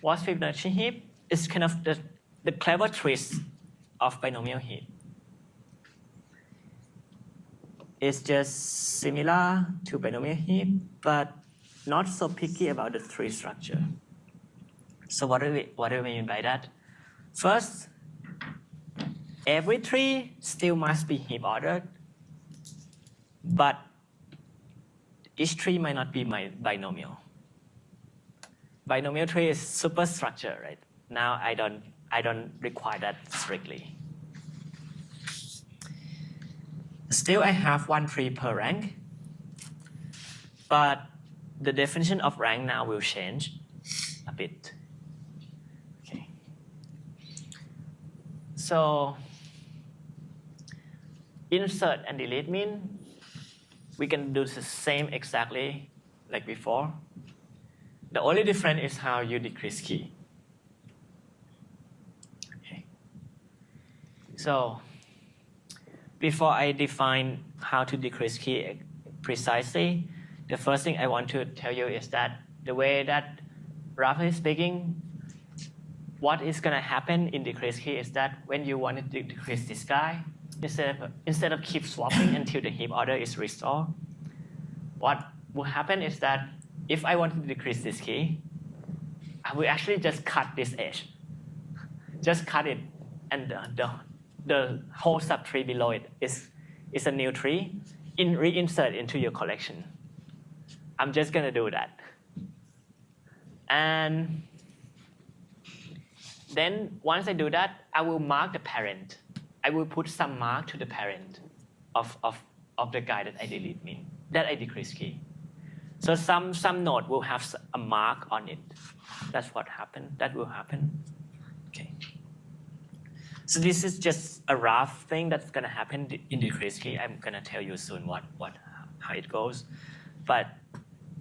what's Fibonacci heap? It's kind of the clever twist of binomial heap. It's just similar to binomial heap, but not so picky about the tree structure. So what do we mean by that? First, every tree still must be heap ordered, but each tree might not be binomial. Binomial tree is superstructure, right? Now I don't require that strictly. Still, I have one tree per rank, but the definition of rank now will change a bit. Okay. So insert and delete mean we can do the same exactly like before. The only difference is how you decrease key. Okay. So before I define how to decrease key precisely, the first thing I want to tell you is that the way that, roughly speaking, what is going to happen in decrease key is that when you want to decrease this guy, instead of keep swapping until the heap order is restored, what will happen is that if I want to decrease this key, I will actually just cut this edge. Just cut it, and the whole subtree below it is a new tree, reinsert into your collection. I'm just going to do that. And then once I do that, I will mark the parent. I will put some mark to the parent of the guy that I delete mean, that I decrease key. So some node will have a mark on it. That's what happened. That will happen. Okay. So this is just a rough thing that's going to happen in decrease key. I'm going to tell you soon how it goes. But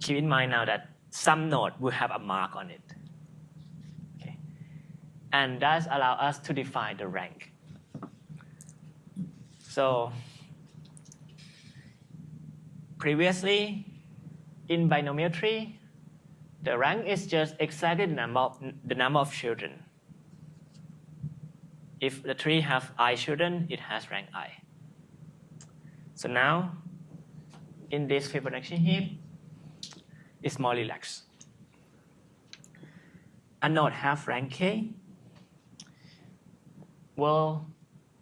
keep in mind now that some node will have a mark on it. Okay. And that allows us to define the rank. So previously, in binomial tree, the rank is just exactly the number of children. If the tree have I children, it has rank I. So now, in this Fibonacci heap, it's more relaxed. A node have rank K will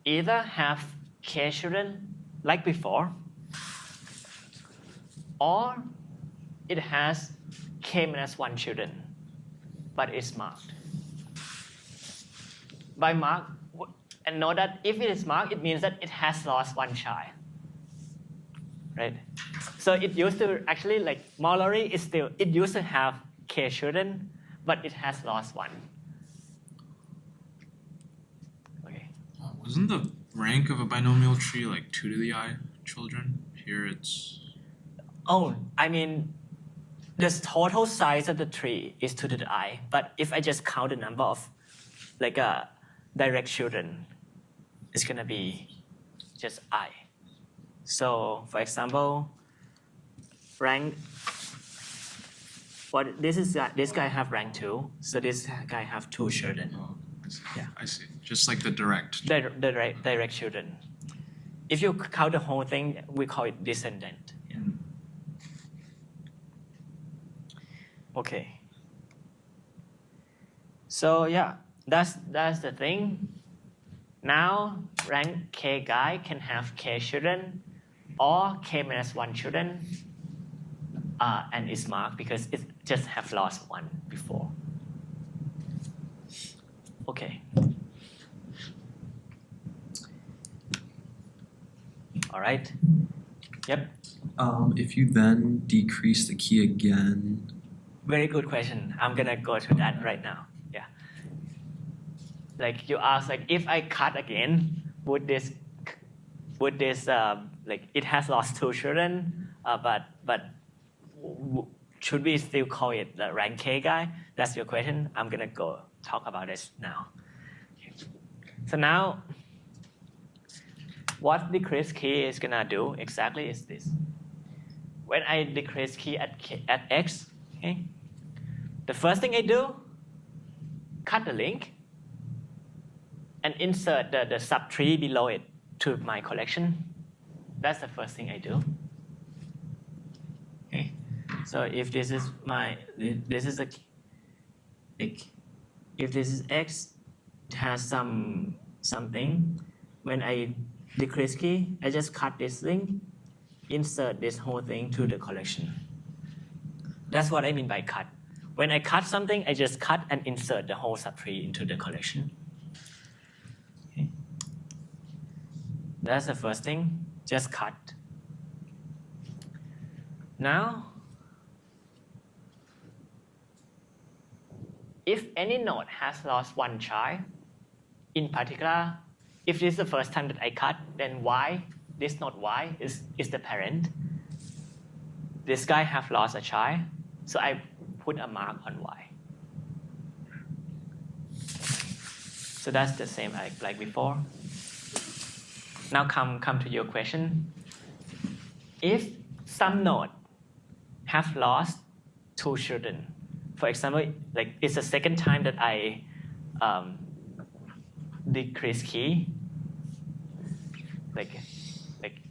either have K children like before, or it has K minus 1 children, but it's marked. By mark, and know that if it is marked, it means that it has lost one child, right? So it used to actually, like Mallory is still, it used to have K children, but it has lost one. Okay. Wasn't the rank of a binomial tree like 2 to the I children? Here it's... Oh, I mean, the total size of the tree is 2 to the I, but if I just count the number of like direct children, it's gonna be just I. So, for example, rank. This guy have rank 2, so this guy have 2 children. Oh, I see. Yeah. I see. Just like the direct. Direct children. If you count the whole thing, we call it descendant. Yeah. Okay. So yeah, that's the thing. Now rank K guy can have K children or K minus 1 children, and it's marked because it just have lost one before. Okay. All right. Yep. If you then decrease the key again. Very good question. I'm gonna go to that right now. Yeah. Like you ask, like if I cut again, would this like it has lost 2 children, but should we still call it the rank K guy? That's your question. I'm gonna go talk about this now. Okay. So now, what decrease key is gonna do exactly is this. When I decrease key at x, okay, the first thing I do, cut the link and insert the subtree below it to my collection. That's the first thing I do. Okay, so if this is if this is x, it has something. When I decrease key, I just cut this link, insert this whole thing to the collection. That's what I mean by cut. When I cut something, I just cut and insert the whole subtree into the collection. Okay. That's the first thing, just cut. Now, if any node has lost one child, in particular, if this is the first time that I cut, then y, this node y is the parent. This guy have lost a child, so I put a mark on y. So that's the same like before. Now come to your question. If some node have lost two children, for example, like it's the second time that I decrease key. Like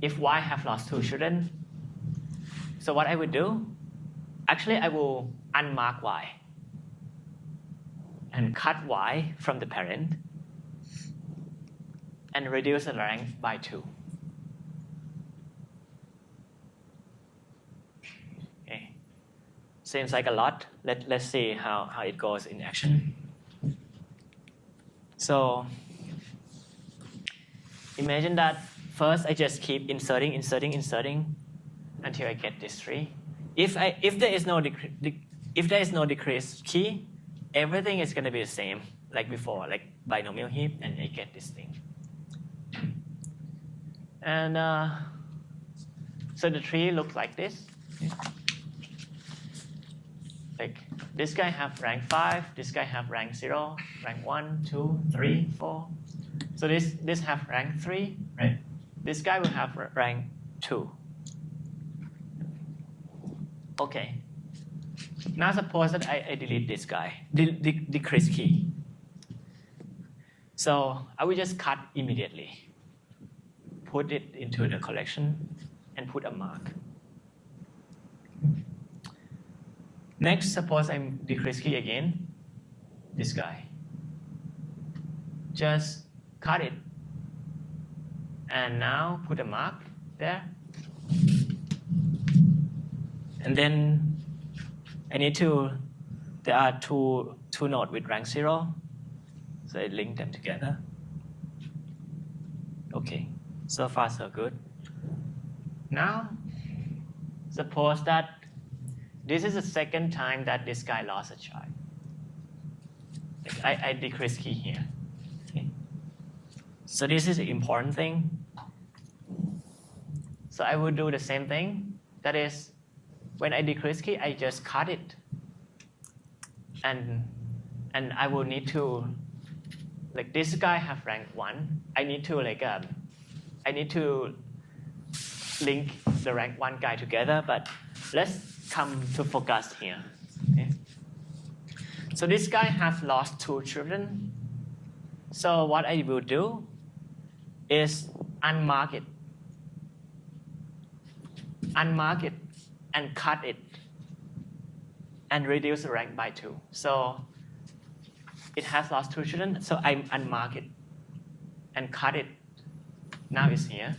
if y have lost two children, so what I would do, actually I will unmark y and cut y from the parent and reduce the rank by 2. Okay. Seems like a lot. Let's see how it goes in action. So imagine that first I just keep inserting until I get this tree. If there is no decrease key, everything is going to be the same like before, like binomial heap, and I get this thing. And so the tree looks like this. Like this guy have rank 5, this guy have rank 0, rank 1, 2, 3, 4. So this have rank 3, right? This guy will have rank 2. Okay. Now suppose that I delete this guy, decrease key. So I will just cut immediately. Put it into the collection and put a mark. Next, suppose I decrease key again, this guy. Just cut it. And now put a mark there. And then I need to, there are two nodes with rank 0. So I link them together. Okay, so far so good. Now, suppose that this is the second time that this guy lost a child. Like I decrease key here. Okay. So this is the important thing. So I will do the same thing. That is, when I decrease key, I just cut it. And I will need to, like this guy have rank 1. I need to link the rank 1 guy together, but let's come to focus here. Okay. So this guy has lost 2 children. So what I will do is unmark it and cut it and reduce the rank by 2. So it has lost 2 children, so I unmark it and cut it. Now it's here.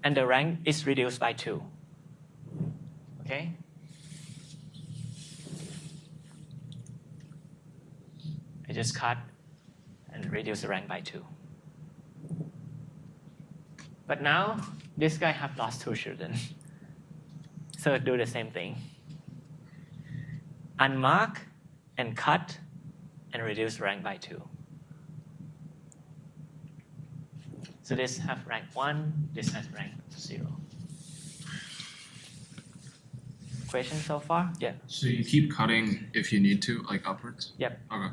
And the rank is reduced by 2. Okay? I just cut and reduce the rank by 2. But now, this guy have lost 2 children. So do the same thing. Unmark and cut and reduce rank by 2. So this have rank 1, this has rank 0. Question so far? Yeah. So you keep cutting if you need to, like upwards? Yep. Okay.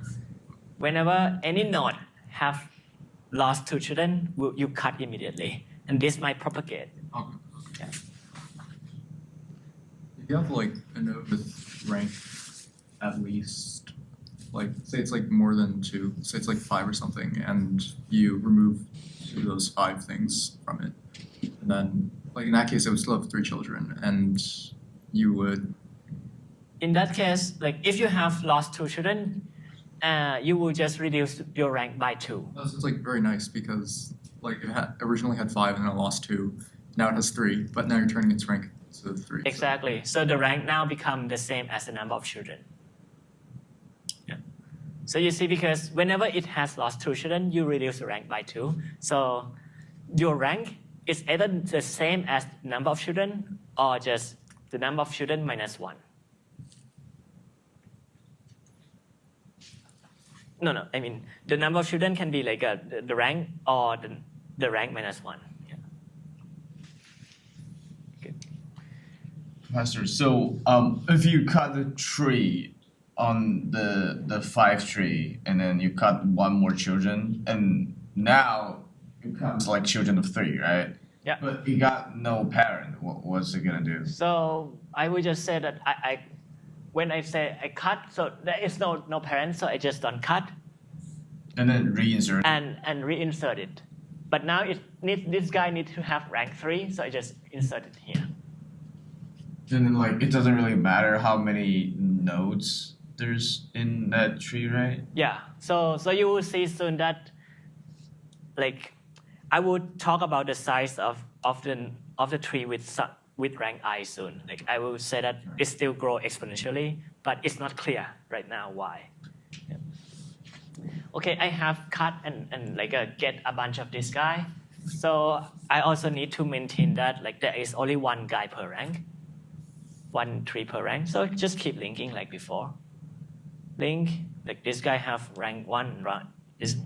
Whenever any node have lost 2 children, you cut immediately, and this might propagate. Okay. Yeah. If you have like a node with rank at least, like say it's like more than 2, say it's like 5 or something, and you remove 2 of those 5 things from it, and then like in that case it would still have 3 children, and you would. In that case, like if you have lost 2 children, you will just reduce your rank by 2. It's like very nice because like it originally had 5 and then it lost 2, now it has 3, but now you're turning its rank to 3. Exactly. So the rank now become the same as the number of children. Yeah. So you see, because whenever it has lost 2 children, you reduce the rank by 2. So your rank is either the same as number of children or just the number of children minus 1. No, I mean, the number of children can be like the rank or the rank minus 1. Yeah. Good. Professor, so if you cut the tree on the 5 tree and then you cut 1 more children, and now it becomes like children of 3, right? Yeah. But it got no parent. What's it gonna do? So I would just say that when I say I cut, so there is no parent, so I just don't cut And then reinsert. and reinsert it. But now this guy needs to have rank 3, so I just insert it here. And then like it doesn't really matter how many nodes there's in that tree, right? Yeah. So you will see soon that, like, I would talk about the size of the tree with rank I soon. Like I will say that it still grow exponentially, but it's not clear right now why. Yeah. Okay, I have cut and like get a bunch of this guy. So I also need to maintain that like there is only 1 guy per rank, 1 tree per rank. So just keep linking like before. Link, like this guy have rank 1, this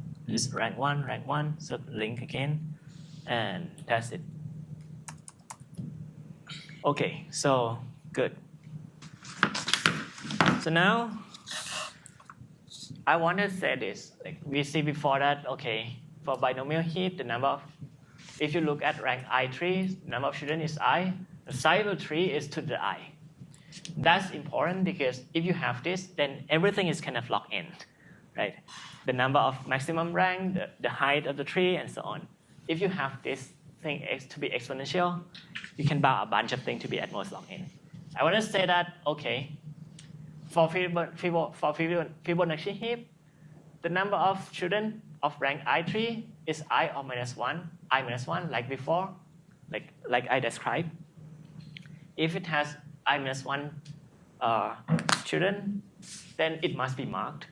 rank 1, so link again, and that's it. Okay, so good. So now I want to say this. Like we see before that, okay, for binomial heap, the number of, if you look at rank I3, the number of children is I, the size of the tree is to the I. That's important because if you have this, then everything is kind of locked in, right? The number of maximum rank, the height of the tree, and so on. If you have this thing to be exponential, you can bound a bunch of things to be at most locked in. I want to say that, okay, for Fibonacci heap, the number of children of rank I3 is I or minus 1, I minus 1, like before, like I described. If it has I minus 1 children, then it must be marked.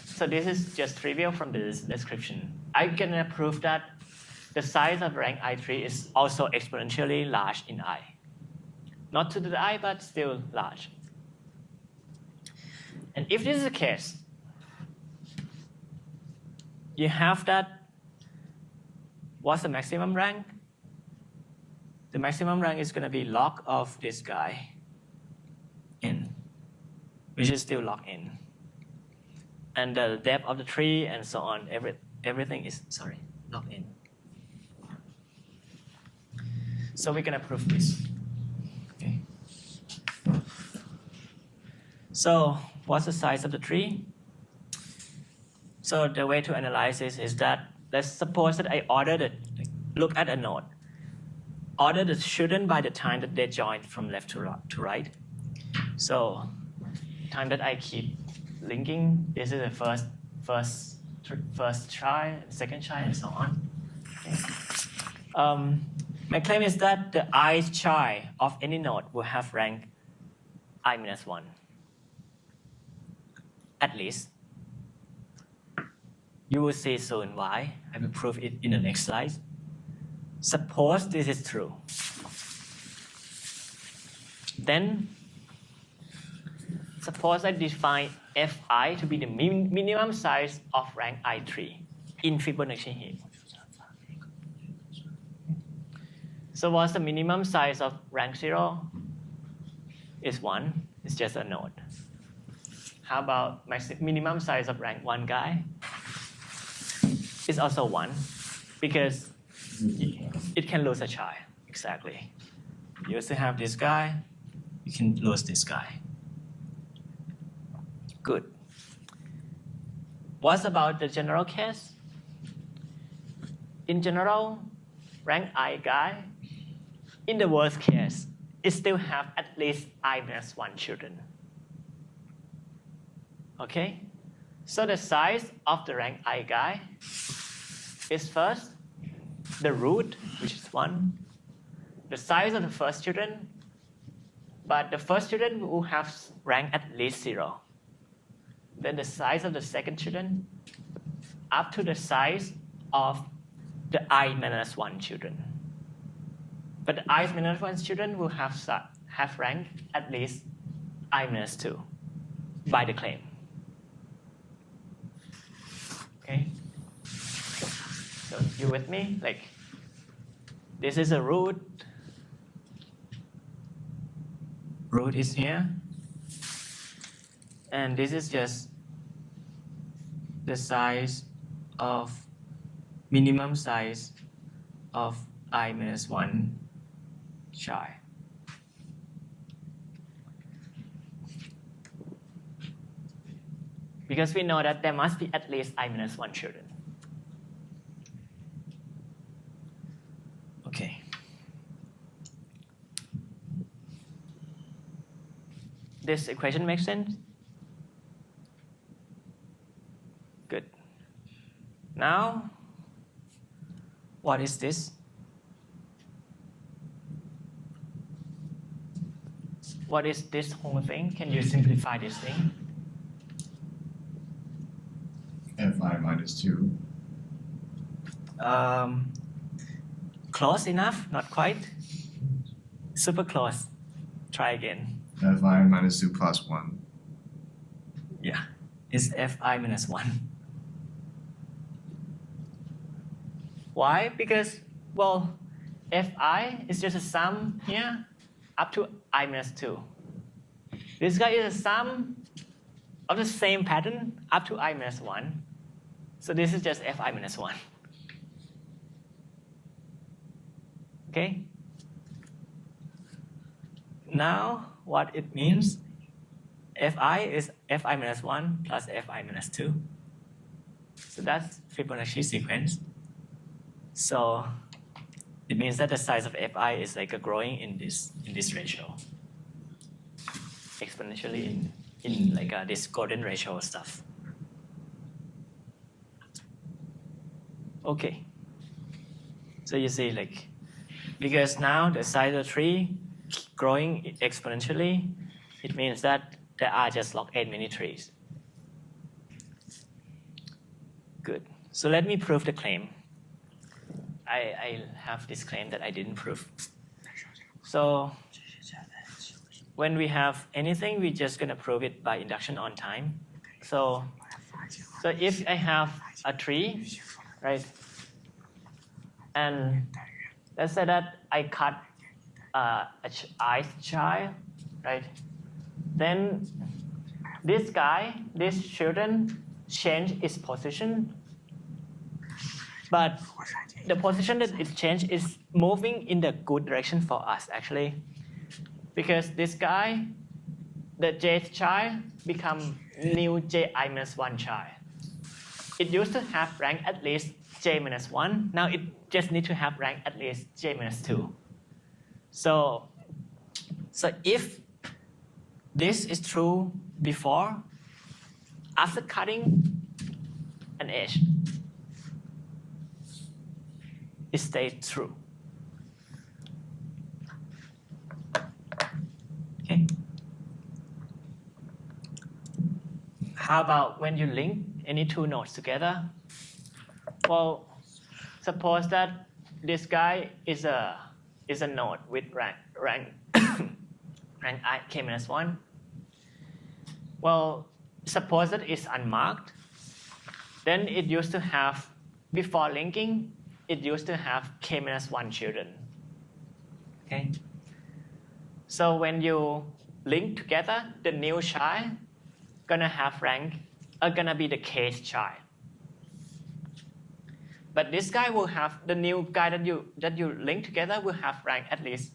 So this is just trivial from the description. I'm gonna prove that the size of rank I3 is also exponentially large in I. Not to the I, but still large. And if this is the case, you have that, what's the maximum rank? The maximum rank is gonna be log of this guy in, which is still log in. And the depth of the tree and so on, everything is, log in. So we're gonna prove this. Okay. So what's the size of the tree? So the way to analyze this is that, let's suppose that I look at a node. Order the children by the time that they join from left to right. So time that I keep linking, this is the first child, second child, and so on. Okay. My claim is that the ith child of any node will have rank I minus 1, at least. You will see soon why. I will prove it in the next slide. Suppose this is true. Then, suppose I define Fi to be the minimum size of rank I3 in Fibonacci heap. So what's the minimum size of rank 0? Is 1. It's just a node. How about minimum size of rank 1 guy? is also 1 because it can lose a child. Exactly. You used to have this guy, you can lose this guy. Good. What about the general case? In general, rank I guy, in the worst case, it still have at least I minus 1 children. Okay? So the size of the rank I guy is first the root, which is 1, the size of the first children, but the first children will have rank at least 0. Then the size of the second children up to the size of the I minus 1 children. But the I minus 1 children will have rank at least I minus 2 by the claim. Okay? So you with me? Like, this is a root. Root is here. And this is just the size of minimum size of I minus 1 child. Because we know that there must be at least I minus 1 children. Okay. This equation makes sense? Good. Now, what is this? What is this whole thing? Can you simplify this thing? Fi minus 2. Close enough? Not quite. Super close. Try again. Fi minus 2 plus 1. Yeah, it's Fi minus 1. Why? Because, well, Fi is just a sum here up to I minus 2. This guy is a sum of the same pattern up to I minus 1. So this is just Fi minus 1. Okay? Now, what it means, Fi is Fi minus 1 plus Fi minus 2. So that's Fibonacci sequence. So it means that the size of Fi is like a growing in this ratio, exponentially in like this golden ratio stuff. Okay. So you see, like, because now the size of the tree growing exponentially, it means that there are just log n many trees. Good. So let me prove the claim. I have this claim that I didn't prove. So when we have anything, we're just going to prove it by induction on time. So if I have a tree, right, and let's say that I cut I child, right, then this guy, this children, change its position, but the position that it changed is moving in the good direction for us, actually. Because this guy, the jth child, become new ji minus 1 child. It used to have rank at least j minus 1. Now it just needs to have rank at least j minus 2. So if this is true before, after cutting an edge, it stays true. Okay. How about when you link any two nodes together? Well, suppose that this guy is a node with rank rank I k minus 1. Well, suppose that it's unmarked. Then it used to have, before linking, it used to have k minus 1 children. Okay. So when you link together, the new child gonna have rank, gonna be the kth child. But this guy will have, the new guy that you link together will have rank at least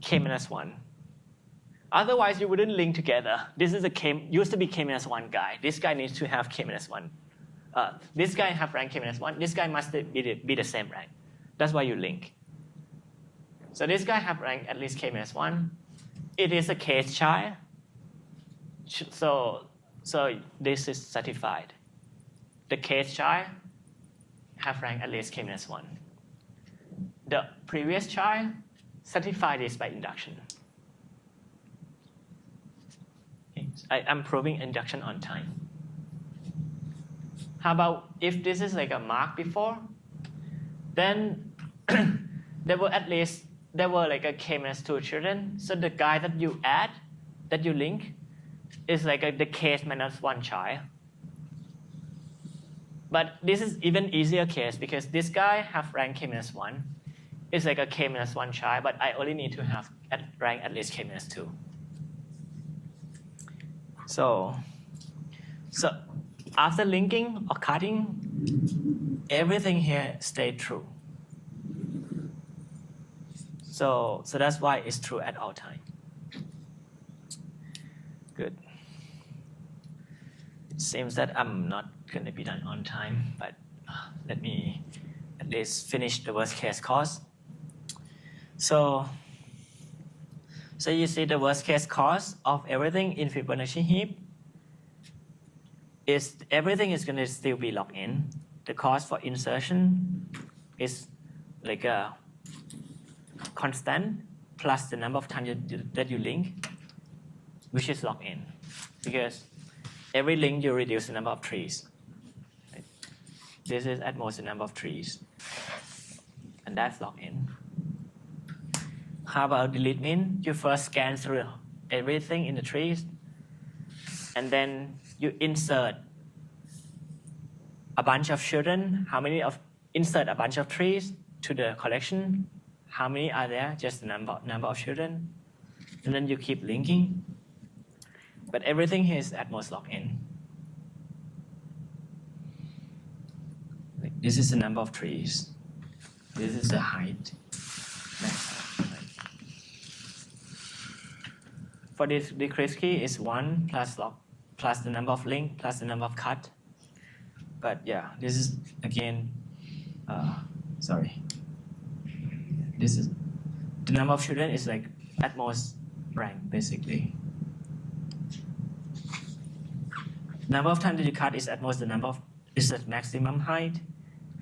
k-1. Otherwise, you wouldn't link together. This is used to be k-1 guy. This guy needs to have k-1. This guy have rank k-1. This guy must be the same rank. That's why you link. So this guy have rank at least k-1. It is a case child. So this is certified. The case child have rank at least k-1. The previous child certified this by induction. I'm proving induction on time. How about if this is like a mark before, then there were like a k-2 children. So the guy that you add, that you link, is like the case -1 child. But this is even easier case because this guy have rank k-1. It's like a k-1 child, but I only need to have rank at least k-2. So after linking or cutting, everything here stayed true. So that's why it's true at all time. Good. It seems that I'm not going to be done on time, but let me at least finish the worst case cost. So you see the worst case cost of everything in Fibonacci heap is everything is going to still be locked in. The cost for insertion is like a constant plus the number of times that you link, which is locked in. Because every link you reduce the number of trees. Right? This is at most the number of trees. And that's locked in. How about delete min? You first scan through everything in the trees, and then you insert a bunch of children. Insert a bunch of trees to the collection? How many are there? Just the number of children. And then you keep linking. But everything here is at most locked in. This is the number of trees. This is the height. For this decrease key is 1 plus the number of link plus the number of cut. But yeah, this is again, this is the number of children is like at most rank basically. Number of times that you cut is at most the maximum height.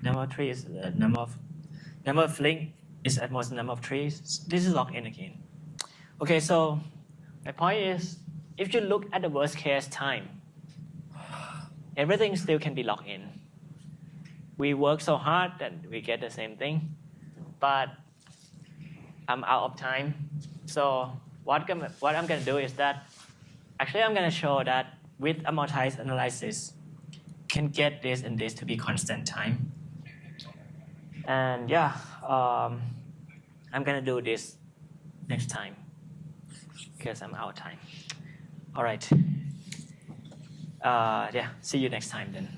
Number of trees is the number of link is at most the number of trees. This is locked in again. Okay, so my point is, if you look at the worst case time, everything still can be locked in. We work so hard that we get the same thing, but I'm out of time. So what I'm going to do is that, actually I'm going to show that with amortized analysis, can get this and this to be constant time. And yeah, I'm going to do this next time, because I'm out of time. All right. Yeah, see you next time then.